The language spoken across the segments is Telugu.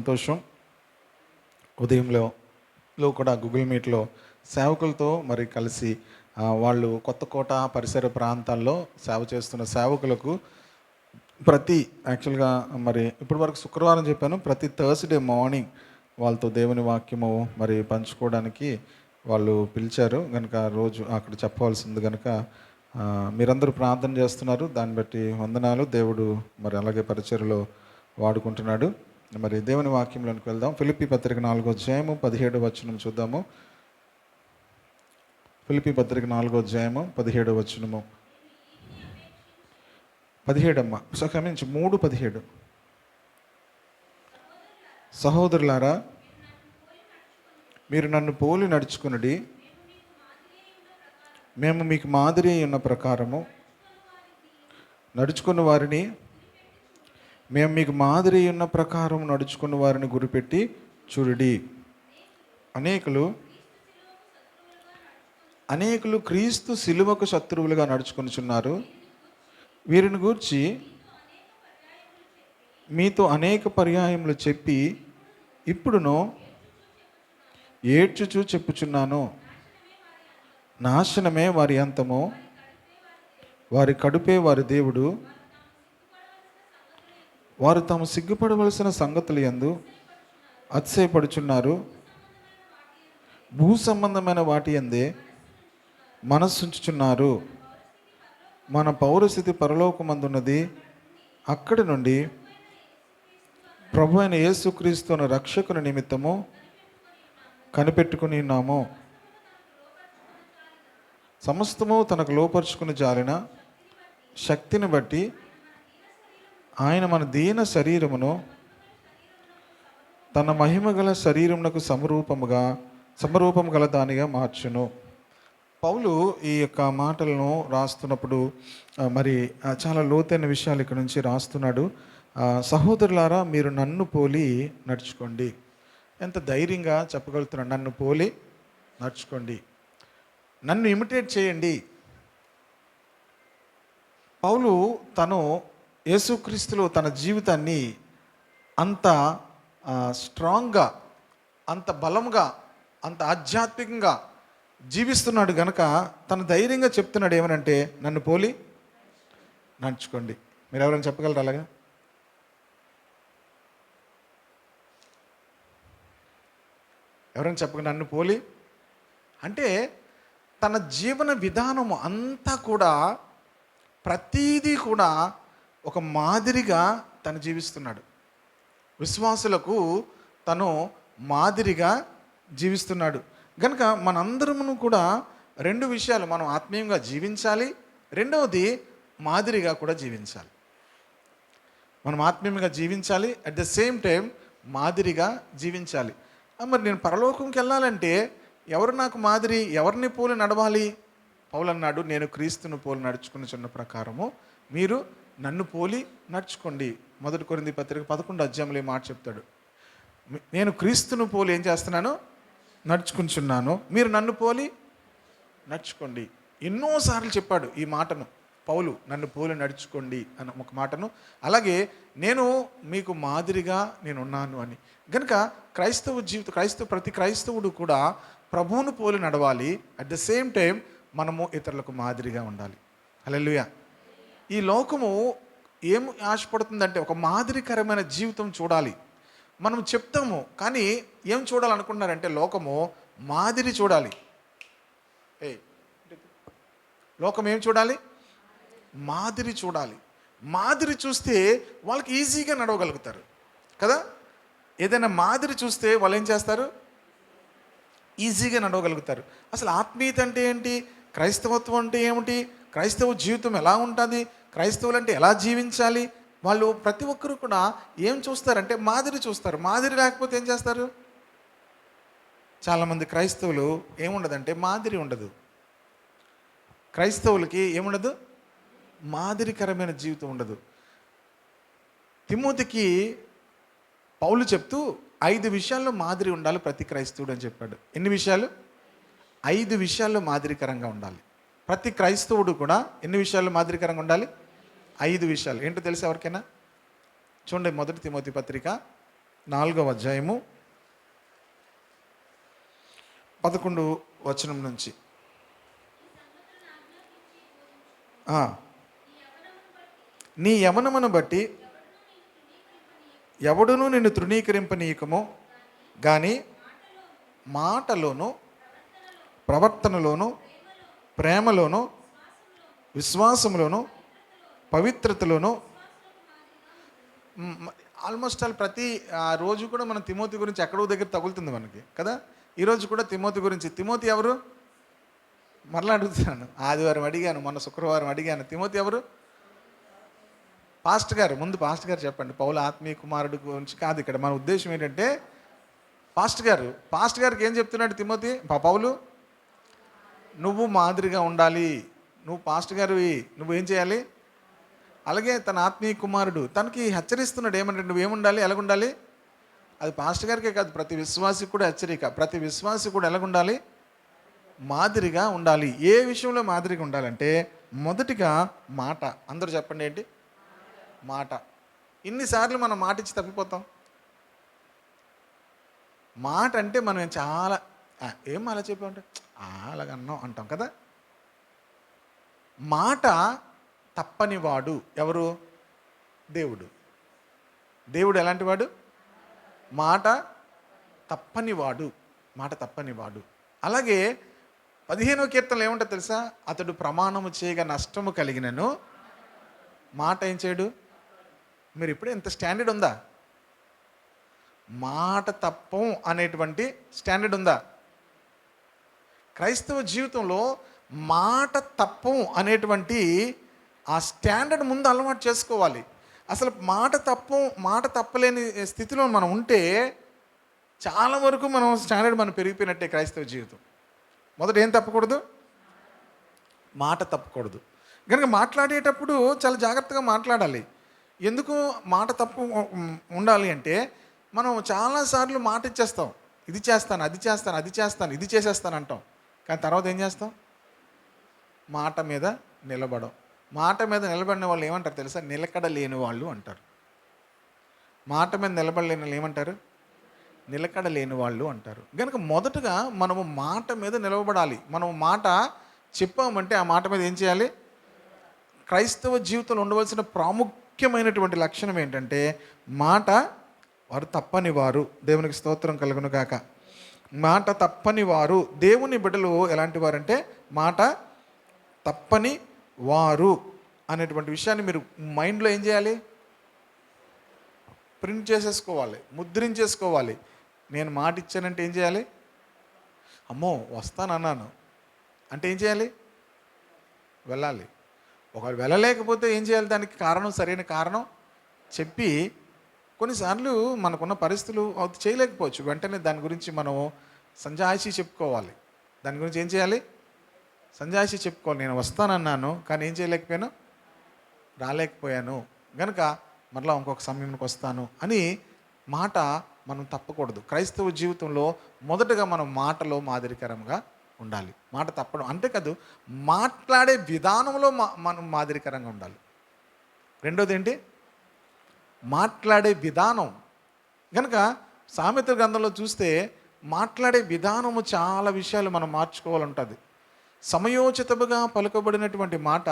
సంతోషం. ఉదయంలో కూడా గూగుల్ మీట్లో సేవకులతో మరి కలిసి వాళ్ళు కొత్తకోట పరిసర ప్రాంతాల్లో సేవ చేస్తున్న సేవకులకు యాక్చువల్గా మరి ఇప్పటి వరకు శుక్రవారం చెప్పాను, ప్రతి థర్స్డే మార్నింగ్ వాళ్ళతో దేవుని వాక్యము మరి పంచుకోవడానికి వాళ్ళు పిలిచారు కనుక రోజు అక్కడ చెప్పవలసింది కనుక మీరందరూ ప్రార్థన చేస్తున్నారు. దాన్ని బట్టి వందనాలు. దేవుడు మరి అలాగే పరిచర్యలో వాడుకుంటున్నాడు. మరి దేవుని వాక్యంలోనికి వెళ్దాం. ఫిలిప్పీ పత్రిక 4వ అధ్యాయము 17వ వచనం చూద్దాము. ఫిలిప్పీ పత్రిక 4వ అధ్యాయము 17వ వచనము. 17 అమ్మ క్షమించి 3:17. సహోదరులారా, మీరు నన్ను పోలి నడుచుకునుడి, మేము మీకు మాదిరి ఉన్న ప్రకారము నడుచుకున్న వారిని మేము మీకు మాదిరి ఉన్న ప్రకారం నడుచుకున్న వారిని గురిపెట్టి చూడుడి. అనేకులు క్రీస్తు సిలువకు శత్రువులుగా నడుచుకొనిచున్నారు. వీరిని గూర్చి మీతో అనేక పర్యాయములు చెప్పి ఇప్పుడును ఏడ్చుచూ చెప్పుచున్నాను, నాశనమే వారి అంతము, వారి కడుపే వారి దేవుడు, వారు తాము సిగ్గుపడవలసిన సంగతులు యందు అతిశయపడుచున్నారు. భూ సంబంధమైన వాటి యందే మనస్సుంచుచున్నారు. మన పౌరస్థితి పరలోకమందున్నది, అక్కడి నుండి ప్రభు అయిన యేసుక్రీస్తును రక్షకుని నిమిత్తము కనిపెట్టుకుని ఉన్నాము. సమస్తము తనకు లోపరుచుకుని జాలిన శక్తిని బట్టి ఆయన మన దీన శరీరమును తన మహిమ గల శరీరమునకు సమరూపము గల దానిగా మార్చును. పౌలు ఈ యొక్క మాటలను రాస్తున్నప్పుడు మరి చాలా లోతైన విషయాలు ఇక్కడ నుంచి రాస్తున్నాడు. సహోదరులారా, మీరు నన్ను పోలి నడుచుకోండి. ఎంత ధైర్యంగా చెప్పగలుగుతున్నాడు, నన్ను పోలి నడుచుకోండి, నన్ను ఇమిటేట్ చేయండి. పౌలు తను యేసుక్రీస్తులో తన జీవితాన్ని అంత స్ట్రాంగ్గా, అంత బలంగా, అంత ఆధ్యాత్మికంగా జీవిస్తున్నాడు కనుక తను ధైర్యంగా చెప్తున్నాడు ఏమనంటే, నన్ను పోలి నడుచుకోండి. మీరు ఎవరైనా చెప్పగలరు అలాగా? ఎవరైనా చెప్పగలరు నన్ను పోలి అంటే? తన జీవన విధానము అంతా కూడా ప్రతీదీ కూడా ఒక మాదిరిగా తను జీవిస్తున్నాడు. విశ్వాసులకు తను మాదిరిగా జీవిస్తున్నాడు కనుక మనందరము కూడా రెండు విషయాలు, మనం ఆత్మీయంగా జీవించాలి, రెండవది మాదిరిగా కూడా జీవించాలి. మనం ఆత్మీయంగా జీవించాలి, అట్ ద సేమ్ టైం మాదిరిగా జీవించాలి. మరి నేను పరలోకంకి వెళ్ళాలంటే ఎవరు నాకు మాదిరి, ఎవరిని పోలి నడవాలి? పౌలు అన్నాడు, నేను క్రీస్తును పోలి నడుచుకున్న ప్రకారము మీరు నన్ను పోలి నడుచుకోండి. 1 కొరింథీ పత్రిక 11వ అధ్యాయంలో ఈ మాట చెప్తాడు. నేను క్రీస్తును పోలి ఏం చేస్తున్నాను? నడుచుకుంటున్నాను. మీరు నన్ను పోలి నడుచుకోండి. ఎన్నోసార్లు చెప్పాడు ఈ మాటను పౌలు, నన్ను పోలి నడుచుకోండి అన్న ఒక మాటను. అలాగే నేను మీకు మాదిరిగా నేనున్నాను అని. కనుక ప్రతి క్రైస్తవుడు కూడా ప్రభువును పోలి నడవాలి, అట్ ద సేమ్ టైం మనము ఇతరులకు మాదిరిగా ఉండాలి. హల్లెలూయా. ఈ లోకము ఏం ఆశపడుతుందంటే ఒక మాదిరికరమైన జీవితం చూడాలి. మనం చెప్తాము కానీ ఏం చూడాలనుకుంటున్నారంటే లోకము మాదిరి చూడాలి. లోకం ఏం చూడాలి? మాదిరి చూడాలి. మాదిరి చూస్తే వాళ్ళకి ఈజీగా నడవగలుగుతారు కదా. ఏదైనా మాదిరి చూస్తే వాళ్ళు ఏం చేస్తారు? ఈజీగా నడవగలుగుతారు. అసలు ఆత్మీయత అంటే ఏంటి? క్రైస్తవత్వం అంటే ఏమిటి? క్రైస్తవ జీవితం ఎలా ఉంటుంది? క్రైస్తవులు అంటే ఎలా జీవించాలి? వాళ్ళు ప్రతి ఒక్కరు కూడా ఏం చూస్తారంటే మాదిరి చూస్తారు. మాదిరి లేకపోతే ఏం చేస్తారు? చాలామంది క్రైస్తవులు ఏముండదంటే మాదిరి ఉండదు. క్రైస్తవులకి ఏముండదు? మాదిరికరమైన జీవితం ఉండదు. తిమోతికి పౌలు చెప్తూ 5 విషయాల్లో మాదిరి ఉండాలి ప్రతి క్రైస్తవుడు అని చెప్పాడు. ఎన్ని విషయాలు? 5 విషయాల్లో మాదిరికరంగా ఉండాలి. ప్రతి క్రైస్తవుడు కూడా ఎన్ని విషయాల్లో మాదిరికరంగా ఉండాలి? 5 విషయాలు. ఏంటో తెలుసు ఎవరికైనా? చూడండి, 1 తిమోతి పత్రిక 4వ అధ్యాయము 11 వచనం నుంచి. నీ యవనమును బట్టి ఎవడునూ నిన్ను తృణీకరింపనీయకము, కానీ మాటలోను ప్రవర్తనలోను ప్రేమలోను విశ్వాసంలోను పవిత్రతలోను. ఆల్మోస్ట్ ఆల్ ప్రతి రోజు కూడా మన తిమోతి గురించి ఎక్కడో దగ్గర తగులుతుంది మనకి కదా. ఈరోజు కూడా తిమోతి గురించి. తిమోతి ఎవరు? మరలా అడుగుతున్నాను. ఆదివారం అడిగాను, మొన్న శుక్రవారం అడిగాను. తిమోతి ఎవరు? పాస్టర్ గారు. ముందు పాస్టర్ గారు చెప్పండి. పౌలు ఆత్మీయ కుమారుడు గురించి కాదు ఇక్కడ మన ఉద్దేశం ఏంటంటే, పాస్టర్ గారికి ఏం చెప్తున్నాడు తిమోతి? పౌలు, నువ్వు మాదిరిగా ఉండాలి, నువ్వు పాస్టర్ గారివి, నువ్వేం చేయాలి? అలాగే తన ఆత్మీయ కుమారుడు తనకి హెచ్చరిస్తున్నాడు. ఏమంటే నువ్వేముండాలి, ఎలాగుండాలి? అది పాస్టర్ గారికే కాదు, ప్రతి విశ్వాసికి కూడా హెచ్చరిక. ప్రతి విశ్వాసి కూడా ఎలాగుండాలి? మాదిరిగా ఉండాలి. ఏ విషయంలో మాదిరిగా ఉండాలంటే, మొదటిగా మాట. అందరూ చెప్పండి ఏంటి? మాట. ఇన్నిసార్లు మనం మాట ఇచ్చి తప్పిపోతాం. మాట అంటే మనం చాలా ఏం అలా చెప్పామంటే అలాగన్నాం అంటాం కదా. మాట తప్పని వాడు ఎవరు? దేవుడు. దేవుడు ఎలాంటి వాడు? మాట తప్పనివాడు. మాట తప్పనివాడు. అలాగే 15వ కీర్తనలో ఏముంటుంది తెలుసా? అతడు ప్రమాణము చేయగా నష్టము కలిగినను మాట ఏం చేయడు. మీరు ఇప్పుడే ఇంత స్టాండర్డ్ ఉందా? మాట తప్పం అనేటువంటి స్టాండర్డ్ ఉందా? క్రైస్తవ జీవితంలో మాట తప్పం అనేటువంటి ఆ స్టాండర్డ్ ముందు అలవాటు చేసుకోవాలి. అసలు మాట తప్పలేని స్థితిలో మనం ఉంటే చాలా వరకు మనం స్టాండర్డ్ మనం పెరిగిపోయినట్టే క్రైస్తవ జీవితం. మొదట ఏం తప్పకూడదు? మాట తప్పకూడదు. కనుక మాట్లాడేటప్పుడు చాలా జాగ్రత్తగా మాట్లాడాలి. ఎందుకు మాట తప్పు ఉండాలి అంటే, మనం చాలాసార్లు మాట ఇచ్చేస్తాం. ఇది చేస్తాను, అది చేస్తాను, అది చేస్తాను, ఇది చేసేస్తాను అంటాం. కానీ తర్వాత ఏం చేస్తాం? మాట మీద నిలబడం. మాట మీద నిలబడిన వాళ్ళు ఏమంటారు తెలుసా? నిలకడ లేని వాళ్ళు అంటారు. మాట మీద నిలబడలేని వాళ్ళు ఏమంటారు? నిలకడ లేని వాళ్ళు అంటారు. కనుక మొదటగా మనము మాట మీద నిలబడాలి. మనము మాట చెప్పామంటే ఆ మాట మీద ఏం చేయాలి? క్రైస్తవ జీవితంలో ఉండవలసిన ప్రాముఖ్యమైనటువంటి లక్షణం ఏంటంటే, మాట వారు తప్పని వారు. దేవునికి స్తోత్రం కలుగును గాక. మాట తప్పని వారు. దేవుని బిడ్డలు ఎలాంటి వారంటే, మాట తప్పని వారు అనేటువంటి విషయాన్ని మీరు మైండ్లో ఏం చేయాలి? ప్రింట్ చేసేసుకోవాలి, ముద్రించేసుకోవాలి. నేను మాట ఇచ్చానంటే ఏం చేయాలి? అమ్మో వస్తానన్నాను అంటే ఏం చేయాలి? వెళ్ళాలి. ఒకవేళ వెళ్ళలేకపోతే ఏం చేయాలి? దానికి కారణం, సరైన కారణం చెప్పి, కొన్నిసార్లు మనకున్న పరిస్థితులు చేయలేకపోవచ్చు. వెంటనే దాని గురించి మనం సంజాయిషి చెప్పుకోవాలి. దాని గురించి ఏం చేయాలి? సంజాయిషి చెప్పుకోవాలి. నేను వస్తానన్నాను కానీ ఏం చేయలేకపోయాను, రాలేకపోయాను, కనుక మరలా ఇంకొక సమయానికి వస్తాను అని మాట మనం తప్పకూడదు. క్రైస్తవ జీవితంలో మొదటగా మనం మాటలో మాదిరికరంగా ఉండాలి. మాట తప్పడం అంతేకాదు, మాట్లాడే విధానంలో మనం మాదిరికరంగా ఉండాలి. రెండోది ఏంటి? మాట్లాడే విధానం. కనుక సామెతల గ్రంథంలో చూస్తే మాట్లాడే విధానము చాలా విషయాలు మనం మార్చుకోవాలి ఉంటుంది. సమయోచితముగా పలుకబడినటువంటి మాట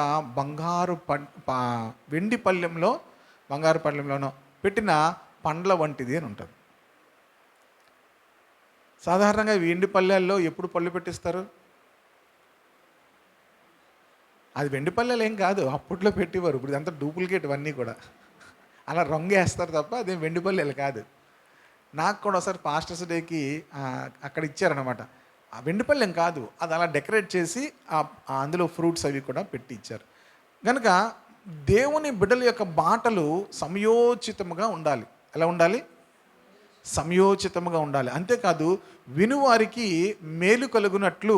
వెండి పళ్ళెంలో, బంగారు పళ్ళెంలోనో పెట్టిన పండ్ల వంటిది అని ఉంటుంది. సాధారణంగా వెండి పళ్ళెల్లో ఎప్పుడు పళ్ళు పెట్టిస్తారు? అది వెండి పళ్ళెలు ఏం కాదు, అప్పట్లో పెట్టేవారు. ఇప్పుడు ఇదంతా డూప్లికేట్ అన్నీ కూడా. అలా రంగు వేస్తారు తప్ప అదేం వెండి పళ్ళెలు కాదు. నాకు కూడా ఒకసారి పాస్టర్స్ డేకి అక్కడ ఇచ్చారనమాట. ఆ వెండి పళ్ళెం కాదు, అది అలా డెకరేట్ చేసి అందులో ఫ్రూట్స్ అవి కూడా పెట్టి ఇచ్చారు. కనుక దేవుని బిడ్డల యొక్క మాటలు సమయోచితముగా ఉండాలి. ఎలా ఉండాలి? సమయోచితముగా ఉండాలి. అంతేకాదు, వినువారికి మేలు కలుగునట్లు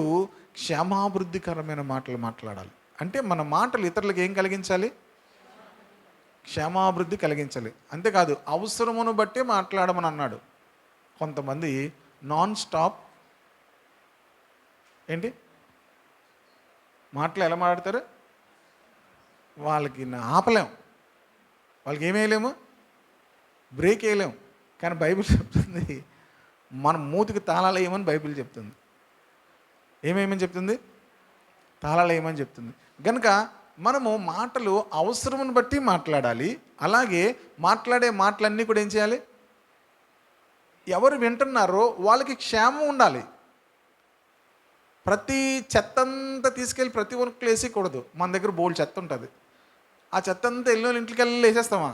క్షేమాభివృద్ధికరమైన మాటలు మాట్లాడాలి. అంటే మన మాటలు ఇతరులకు ఏం కలిగించాలి? క్షేమాభివృద్ధి కలిగించాలి. అంతేకాదు, అవసరమును బట్టి మాట్లాడమని అన్నాడు. కొంతమంది నాన్ స్టాప్ ఏంటి మాటలు ఎలా మాట్లాడతారు? వాళ్ళకి ఆపలేం, వాళ్ళకి ఏమేయలేము, బ్రేక్ వేయలేము. కానీ బైబిల్ చెప్తుంది మన మూతికి తాళాలు వేయమని బైబిల్ చెప్తుంది. ఏమేమని చెప్తుంది? తాళాలు వేయమని చెప్తుంది. కనుక మనము మాటలు అవసరమును బట్టి మాట్లాడాలి. అలాగే మాట్లాడే మాటలన్నీ కూడా ఏం చేయాలి? ఎవరు వింటున్నారో వాళ్ళకి క్షేమం ఉండాలి. ప్రతి చెత్తంతా తీసుకెళ్ళి ప్రతి ఒక్కరు వేసేయకూడదు. మన దగ్గర బోల్డ్ చెత్త ఉంటుంది. ఆ చెత్త అంతా వెళ్ళిన వాళ్ళ ఇంటికి వెళ్ళి వేసేస్తామా?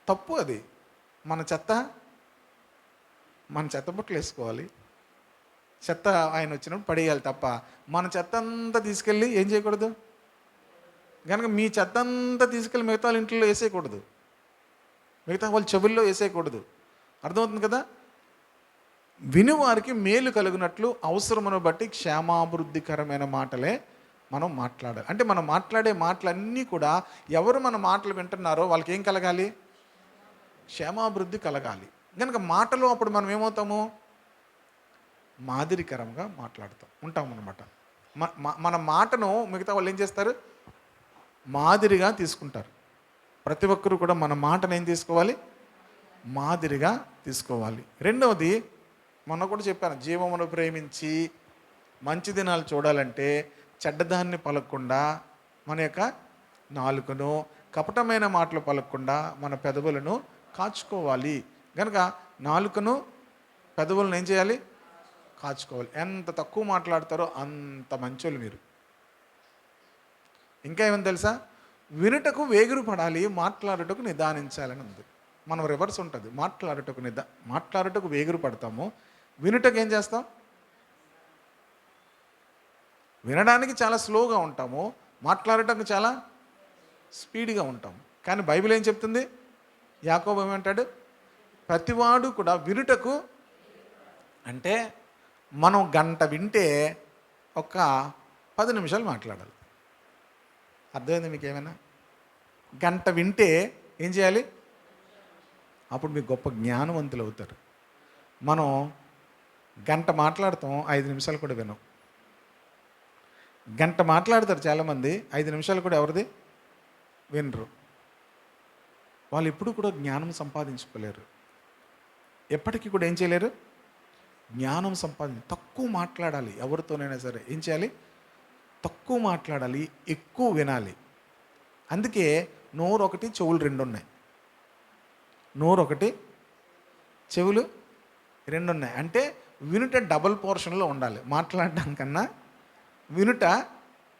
తప్పు అది. మన చెత్త బుట్టలు వేసుకోవాలి. చెత్త ఆయన వచ్చినప్పుడు పడేయాలి తప్ప మన చెత్త అంతా తీసుకెళ్ళి ఏం చేయకూడదు. కనుక మీ చెత్త అంతా తీసుకెళ్ళి మిగతా వాళ్ళ ఇంట్లో వేసేయకూడదు, మిగతా వాళ్ళ చెవుల్లో వేసేయకూడదు. అర్థమవుతుంది కదా? వినువారికి మేలు కలుగునట్లు అవసరమును బట్టి క్షేమాభివృద్ధికరమైన మాటలే మనం మాట్లాడాలి. అంటే మనం మాట్లాడే మాటలన్నీ కూడా ఎవరు మన మాటలు వింటున్నారో వాళ్ళకి ఏం కలగాలి? క్షేమాభివృద్ధి కలగాలి. కనుక మాటలో అప్పుడు మనం ఏమవుతాము? మాదిరికరంగా ఉంటాం అన్నమాట. మన మాటను మిగతా వాళ్ళు ఏం చేస్తారు? మాదిరిగా తీసుకుంటారు. ప్రతి ఒక్కరూ కూడా మన మాటను ఏం తీసుకోవాలి? మాదిరిగా తీసుకోవాలి. రెండవది, మొన్న కూడా చెప్పాను, జీవమును ప్రేమించి మంచి దినాలు చూడాలంటే చెడ్డదాన్ని పలకకుండా మన యొక్క నాలుకను, కపటమైన మాటలు పలకకుండా మన పెదవులను కాచుకోవాలి. కనుక నాలుకను పెదవులను ఏం చేయాలి? కాచుకోవాలి. ఎంత తక్కువ మాట్లాడతారో అంత మంచోళ్ళు మీరు. ఇంకా ఏమని తెలుసా? వినుటకు వేగిరు పడాలి, మాట్లాడుటకు నిదానించాలని ఉంది. మనం రివర్స్ ఉంటుంది. మాట్లాడుటకు వేగిరు పడతాము, వినుటకు ఏం చేస్తాం? వినడానికి చాలా స్లోగా ఉంటాము, మాట్లాడటకు చాలా స్పీడ్గా ఉంటాము. కానీ బైబిల్ ఏం చెప్తుంది? యాకోబు ఏమంటాడు? ప్రతివాడు కూడా వినుటకు, అంటే మనం గంట వింటే ఒక 10 నిమిషాలు మాట్లాడాలి. అర్థమైంది మీకు ఏమైనా? గంట వింటే ఏం చేయాలి? అప్పుడు మీకు గొప్ప జ్ఞానవంతులు అవుతారు. మనం గంట మాట్లాడతాం, 5 నిమిషాలు కూడా వినం. గంట మాట్లాడతారు చాలామంది, 5 నిమిషాలు కూడా ఎవరిది వినరు. వాళ్ళు ఎప్పుడు కూడా జ్ఞానం సంపాదించుకోలేరు. ఎప్పటికీ కూడా ఏం చేయలేరు? జ్ఞానం తక్కువ మాట్లాడాలి. ఎవరితోనైనా సరే ఏం చేయాలి? తక్కువ మాట్లాడాలి, ఎక్కువ వినాలి. అందుకే నోరు ఒకటి, చెవులు 2 ఉన్నాయి. నోరు ఒకటి, చెవులు 2 ఉన్నాయి. అంటే వినుట డబుల్ పోర్షన్లో ఉండాలి. మాట్లాడడానికన్నా వినుట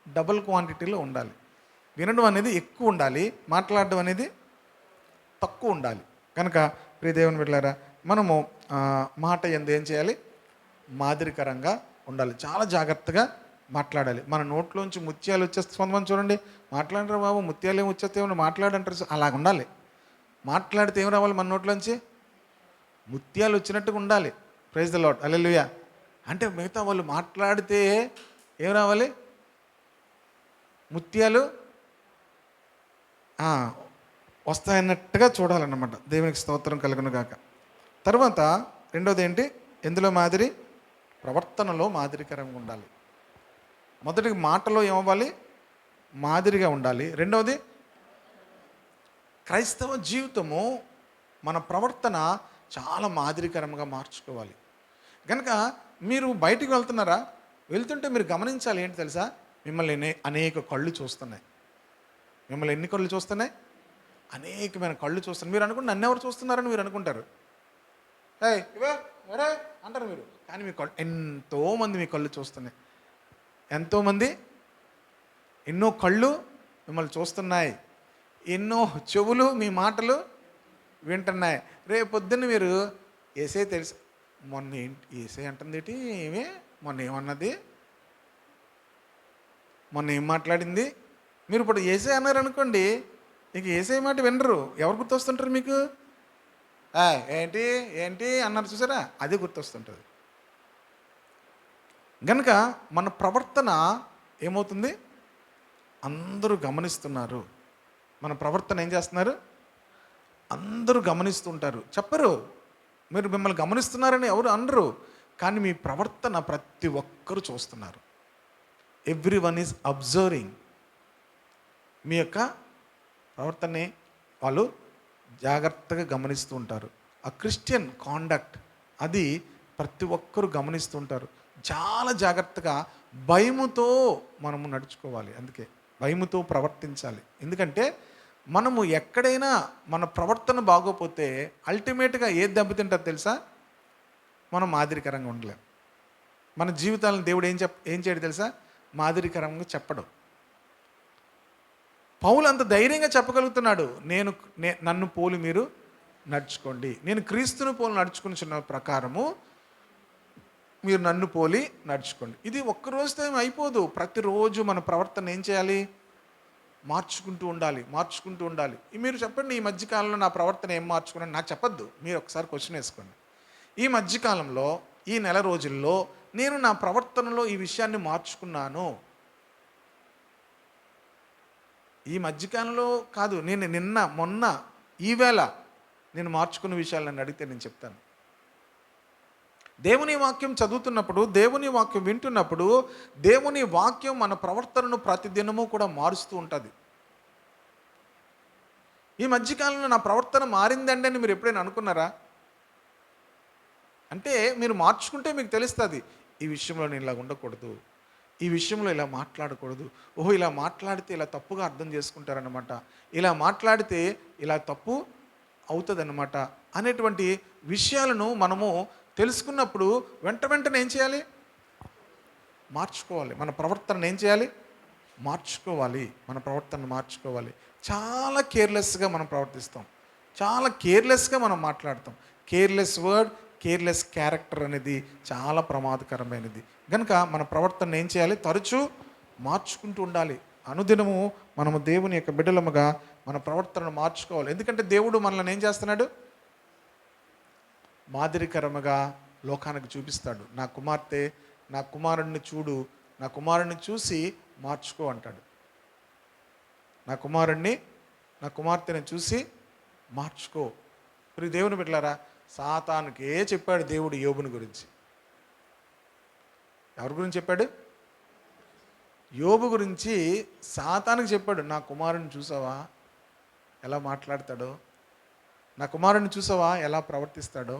డబుల్ క్వాంటిటీలో ఉండాలి. వినడం అనేది ఎక్కువ ఉండాలి, మాట్లాడడం అనేది తక్కువ ఉండాలి. కనుక ప్రియ దేవుని బిడ్డలారా, మనము మాట యందు ఏం చేయాలి? మాదిరికరంగా ఉండాలి. చాలా జాగ్రత్తగా మాట్లాడాలి. మన నోట్లోంచి ముత్యాలు వచ్చేస్తే కొంతమంది చూడండి, మాట్లాడరు బాబు, ముత్యాలు ఏమి వచ్చేస్తేమో మాట్లాడంటారు. అలాగ ఉండాలి. మాట్లాడితే ఏం రావాలి? మన నోట్లోంచి ముత్యాలు వచ్చినట్టుగా ఉండాలి. ప్రైజ్ ద లార్డ్, హల్లెలూయా. అంటే మిగతా వాళ్ళు మాట్లాడితే ఏం రావాలి? ముత్యాలు వస్తాయన్నట్టుగా చూడాలన్నమాట. దేవునికి స్తోత్రం కలుగును గాక. తర్వాత రెండోది ఏంటి? ఎందులో మాదిరి? ప్రవర్తనలో మాదిరికరంగా ఉండాలి. మొదటికి మాటలో ఏమవ్వాలి? మాదిరిగా ఉండాలి. రెండవది క్రైస్తవ జీవితము, మన ప్రవర్తన చాలా మాదిరికరంగా మార్చుకోవాలి. కనుక మీరు బయటికి వెళ్తున్నారా? వెళ్తుంటే మీరు గమనించాలి. ఏంటి తెలుసా? మిమ్మల్ని అనేక కళ్ళు చూస్తున్నాయి. మిమ్మల్ని ఎన్ని కళ్ళు చూస్తున్నాయి? అనేకమైన కళ్ళు చూస్తున్నాయి. మీరు అనుకుంటే నన్ను ఎవరు చూస్తున్నారని మీరు అనుకుంటారు. ఇవే వరే అంటారు మీరు. కానీ మీ కళ్ళు, ఎంతోమంది మీ కళ్ళు చూస్తున్నాయి. ఎంతోమంది, ఎన్నో కళ్ళు మిమ్మల్ని చూస్తున్నాయి, ఎన్నో చెవులు మీ మాటలు వింటున్నాయి. రేపు పొద్దున్న మీరు ఏసే తెలుసు, మొన్న ఏంటి ఏసే అంటుంది ఏంటి, ఏమే మొన్న ఏమన్నది, మొన్న ఏం మాట్లాడింది, మీరు ఇప్పుడు ఏసే అన్నారు అనుకోండి, ఇంక ఏసే మాట వినరు. ఎవరు గుర్తొస్తుంటారు మీకు? ఏంటి ఏంటి అన్నారు చూసారా, అది గుర్తొస్తుంటుంది. కనుక మన ప్రవర్తన ఏమవుతుంది? అందరూ గమనిస్తున్నారు. మన ప్రవర్తన ఏం చేస్తున్నారు? అందరూ గమనిస్తుంటారు. చెప్పరు, మీరు మిమ్మల్ని గమనిస్తున్నారని ఎవరు అనరు, కానీ మీ ప్రవర్తన ప్రతి ఒక్కరూ చూస్తున్నారు. Everyone is observing. మీ యొక్క ప్రవర్తనని వాళ్ళు జాగ్రత్తగా గమనిస్తూ ఉంటారు. ఆ క్రిస్టియన్ కాండక్ట్ అది ప్రతి ఒక్కరూ గమనిస్తుంటారు. చాలా జాగ్రత్తగా భయముతో మనము నడుచుకోవాలి. అందుకే భయముతో ప్రవర్తించాలి. ఎందుకంటే మనము ఎక్కడైనా మన ప్రవర్తన బాగోపోతే అల్టిమేట్గా ఏది దెబ్బతింటుందో తెలుసా? మనం మాదిరికరంగా ఉండలేం. మన జీవితాలను దేవుడు ఏం చేయడు తెలుసా? మాదిరికరంగా చెప్పడు. పౌలు అంత ధైర్యంగా చెప్పగలుగుతున్నాడు, నన్ను పోలి మీరు నడుచుకోండి, నేను క్రీస్తును పోలి నడుచుకున్న ప్రకారము మీరు నన్ను పోలి నడుచుకోండి. ఇది ఒక్కరోజుతో ఏమి అయిపోదు. ప్రతిరోజు మన ప్రవర్తన ఏం చేయాలి? మార్చుకుంటూ ఉండాలి. మీరు చెప్పండి, ఈ మధ్యకాలంలో నా ప్రవర్తన ఏం మార్చుకున్నాను నాకు చెప్పొద్దు. మీరు ఒకసారి క్వశ్చన్ వేసుకోండి. ఈ మధ్యకాలంలో, ఈ నెల రోజుల్లో నేను నా ప్రవర్తనలో ఈ విషయాన్ని మార్చుకున్నాను. ఈ మధ్యకాలంలో కాదు, నేను నిన్న మొన్న ఈవేళ నేను మార్చుకున్న విషయాలు నన్ను అడిగితే నేను చెప్తాను. దేవుని వాక్యం చదువుతున్నప్పుడు, దేవుని వాక్యం వింటున్నప్పుడు, దేవుని వాక్యం మన ప్రవర్తనను ప్రతిదినము కూడా మారుస్తూ ఉంటుంది. ఈ మధ్యకాలంలో నా ప్రవర్తన మారిందండి అని మీరు ఎప్పుడైనా అనుకున్నారా? అంటే మీరు మార్చుకుంటే మీకు తెలుస్తుంది, ఈ విషయంలో నేను ఇలా ఉండకూడదు, ఈ విషయంలో ఇలా మాట్లాడకూడదు, ఓహో ఇలా మాట్లాడితే ఇలా తప్పుగా అర్థం చేసుకుంటారనమాట, ఇలా మాట్లాడితే ఇలా తప్పు అవుతుందన్నమాట అనేటువంటి విషయాలను మనము తెలుసుకున్నప్పుడు వెంటనే ఏం చేయాలి? మార్చుకోవాలి. మన ప్రవర్తనను ఏం చేయాలి? మన ప్రవర్తనను మార్చుకోవాలి. చాలా కేర్లెస్గా మనం ప్రవర్తిస్తాం, చాలా కేర్లెస్గా మనం మాట్లాడతాం. కేర్లెస్ వర్డ్, కేర్లెస్ క్యారెక్టర్ అనేది చాలా ప్రమాదకరమైనది. కనుక మన ప్రవర్తన ఏం చేయాలి? తరచూ మార్చుకుంటూ ఉండాలి. అనుదినము మనము దేవుని యొక్క బిడ్డలముగా మన ప్రవర్తనను మార్చుకోవాలి. ఎందుకంటే దేవుడు మనల్ని ఏం చేస్తున్నాడు? మాదిరికరముగా లోకానికి చూపిస్తాడు. నా కుమార్తె, నా కుమారుణ్ణి చూడు, నా కుమారుణ్ణి చూసి మార్చుకో అంటాడు. నా కుమార్తెని చూసి మార్చుకో. ఇప్పుడు దేవుని బిడ్డలారా, సాతానుకే చెప్పాడు దేవుడు యోబుని గురించి. ఎవరి గురించి చెప్పాడు? యోబు గురించి సాతానుకు చెప్పాడు. నా కుమారుని చూసావా ఎలా మాట్లాడతాడో, నా కుమారుని చూసావా ఎలా ప్రవర్తిస్తాడో.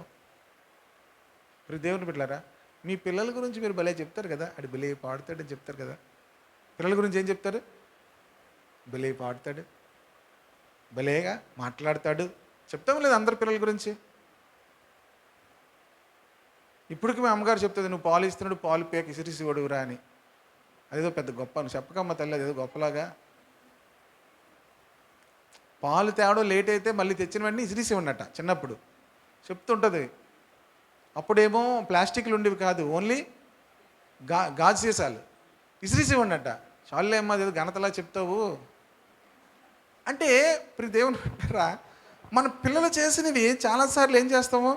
ఇప్పుడు దేవుని బిడ్డలారా, మీ పిల్లల గురించి మీరు భలే చెప్తారు కదా, అది భలే పాడుతాడని చెప్తారు కదా. పిల్లల గురించి ఏం చెప్తారు? భలే పాడుతాడు, భలేగా మాట్లాడతాడు చెప్తాం లేదు అందరు పిల్లల గురించి. ఇప్పటికి మీ అమ్మగారు చెప్తుంది, నువ్వు పాలు ఇస్తున్నాడు, పాలు పేక ఇసిరిసి వడుగురా అని. అదేదో పెద్ద గొప్ప, నువ్వు చెప్పకమ్మ తల్లి, అదేదో గొప్పలాగా. పాలు తేవడం లేట్ అయితే మళ్ళీ తెచ్చిన వెంటనే ఇసిరిసి ఉన్నట్ట చిన్నప్పుడు చెప్తుంటుంది. అప్పుడేమో ప్లాస్టిక్లు ఉండేవి కాదు, ఓన్లీ గాజు సీసాలు, ఇసిరిసి ఉన్నట్ట. చాలులే అమ్మా, అదేదో ఘనతలా చెప్తావు అంటే. ఇప్పుడు దేవుని అంటారా, మన పిల్లలు చేసినవి చాలాసార్లు ఏం చేస్తాము?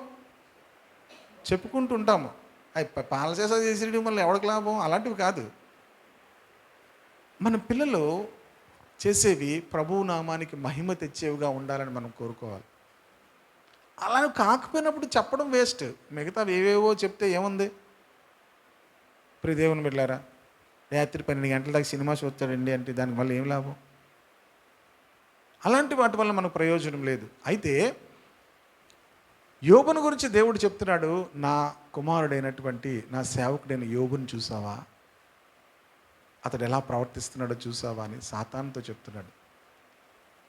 చెప్పుకుంటూ ఉంటాము. అవి పాల చేసా చేసేయడం వల్ల ఎవరికి లాభం? అలాంటివి కాదు. మన పిల్లలు చేసేవి ప్రభువు నామానికి మహిమ తెచ్చేవిగా ఉండాలని మనం కోరుకోవాలి. అలా కాకపోయినప్పుడు చెప్పడం వేస్ట్. మిగతావి ఏవేవో చెప్తే ఏముంది? ప్రియ దేవుని బిడ్డలారా, రాత్రి 12 గంటల దాకా సినిమా చూస్తాడండి అంటే దానికి వల్ల ఏం లాభం? అలాంటి వాటి వల్ల మనకు ప్రయోజనం లేదు. అయితే యోబుని గురించి దేవుడు చెప్తున్నాడు, నా కుమారుడైనటువంటి నా సేవకుడైన యోబుని చూసావా, అతడు ఎలా ప్రవర్తిస్తున్నాడో చూసావా అని సాతానుతో చెప్తున్నాడు.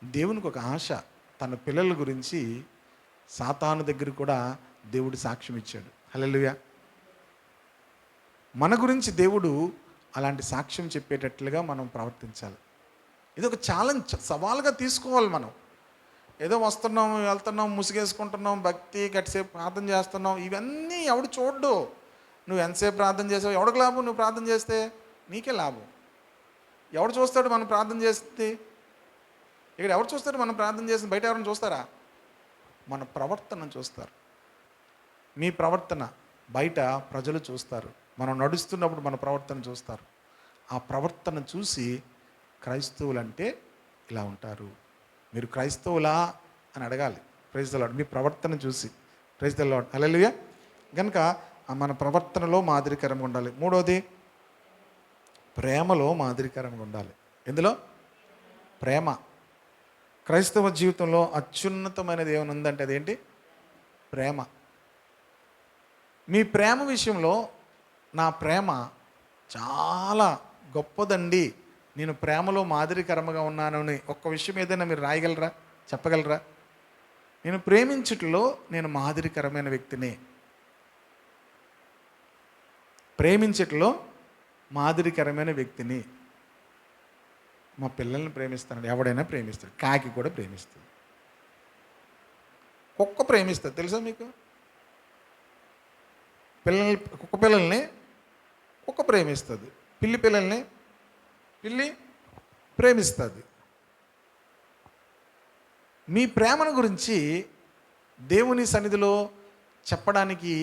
దేవునికి ఒక ఆశ, తన పిల్లల గురించి సాతాను దగ్గర కూడా దేవుడు సాక్ష్యం ఇచ్చాడు. హల్లెలూయా. మన గురించి దేవుడు అలాంటి సాక్ష్యం చెప్పేటట్లుగా మనం ప్రవర్తించాలి. ఇది ఒక ఛాలెంజ్, సవాల్గా తీసుకోవాలి. మనం ఏదో వస్తున్నాం, వెళ్తున్నాం, ముసుగేసుకుంటున్నాం, భక్తి గట్టిసేపు ప్రార్థన చేస్తున్నాం, ఇవన్నీ ఎవడు చూడ్డు. నువ్వు ఎంతసేపు ప్రార్థన చేసావు, ఎవడికి లాభం? నువ్వు ప్రార్థన చేస్తే నీకే లాభం. ఎవడు చూస్తాడు మనం ప్రార్థన చేస్తే? ఇక్కడ ఎవరు చూస్తాడు మనం ప్రార్థన చేస్తే? బయట ఎవరైనా చూస్తారా? మన ప్రవర్తన చూస్తారు. మీ ప్రవర్తన బయట ప్రజలు చూస్తారు. మనం నడుస్తున్నప్పుడు మన ప్రవర్తన చూస్తారు. ఆ ప్రవర్తన చూసి క్రైస్తవులంటే ఇలా ఉంటారు, మీరు క్రైస్తవులా అని అడగాలి. Praise the lord. మీ ప్రవర్తన చూసి. Praise the lord. హల్లెలూయా. కనుక మన ప్రవర్తనలో మాదిరికరంగా ఉండాలి. మూడోది, ప్రేమలో మాదిరికరంగా ఉండాలి. ఎందులో? ప్రేమ. క్రైస్తవ జీవితంలో అత్యున్నతమైనది ఏమైనా ఉందంటే అదేంటి? ప్రేమ. మీ ప్రేమ విషయంలో నా ప్రేమ చాలా గొప్పదండి, నేను ప్రేమలో మాదిరికరంగా ఉన్నానని ఒక్క విషయం ఏదైనా మీరు రాయగలరా, చెప్పగలరా? నేను ప్రేమించుటలో నేను మాదిరికరమైన వ్యక్తిని. ప్రేమించట్లో మాదిరికరమైన వ్యక్తిని. మా పిల్లల్ని ప్రేమిస్తానండి. ఎవడైనా ప్రేమిస్తాడు. కాకి కూడా ప్రేమిస్తుంది. కుక్క ప్రేమిస్తుంది, తెలుసా మీకు? కుక్క పిల్లల్ని కుక్క ప్రేమిస్తుంది. పిల్లి పిల్లల్ని పిల్లి ప్రేమిస్తుంది. మీ ప్రేమను గురించి దేవుని సన్నిధిలో చెప్పడానికి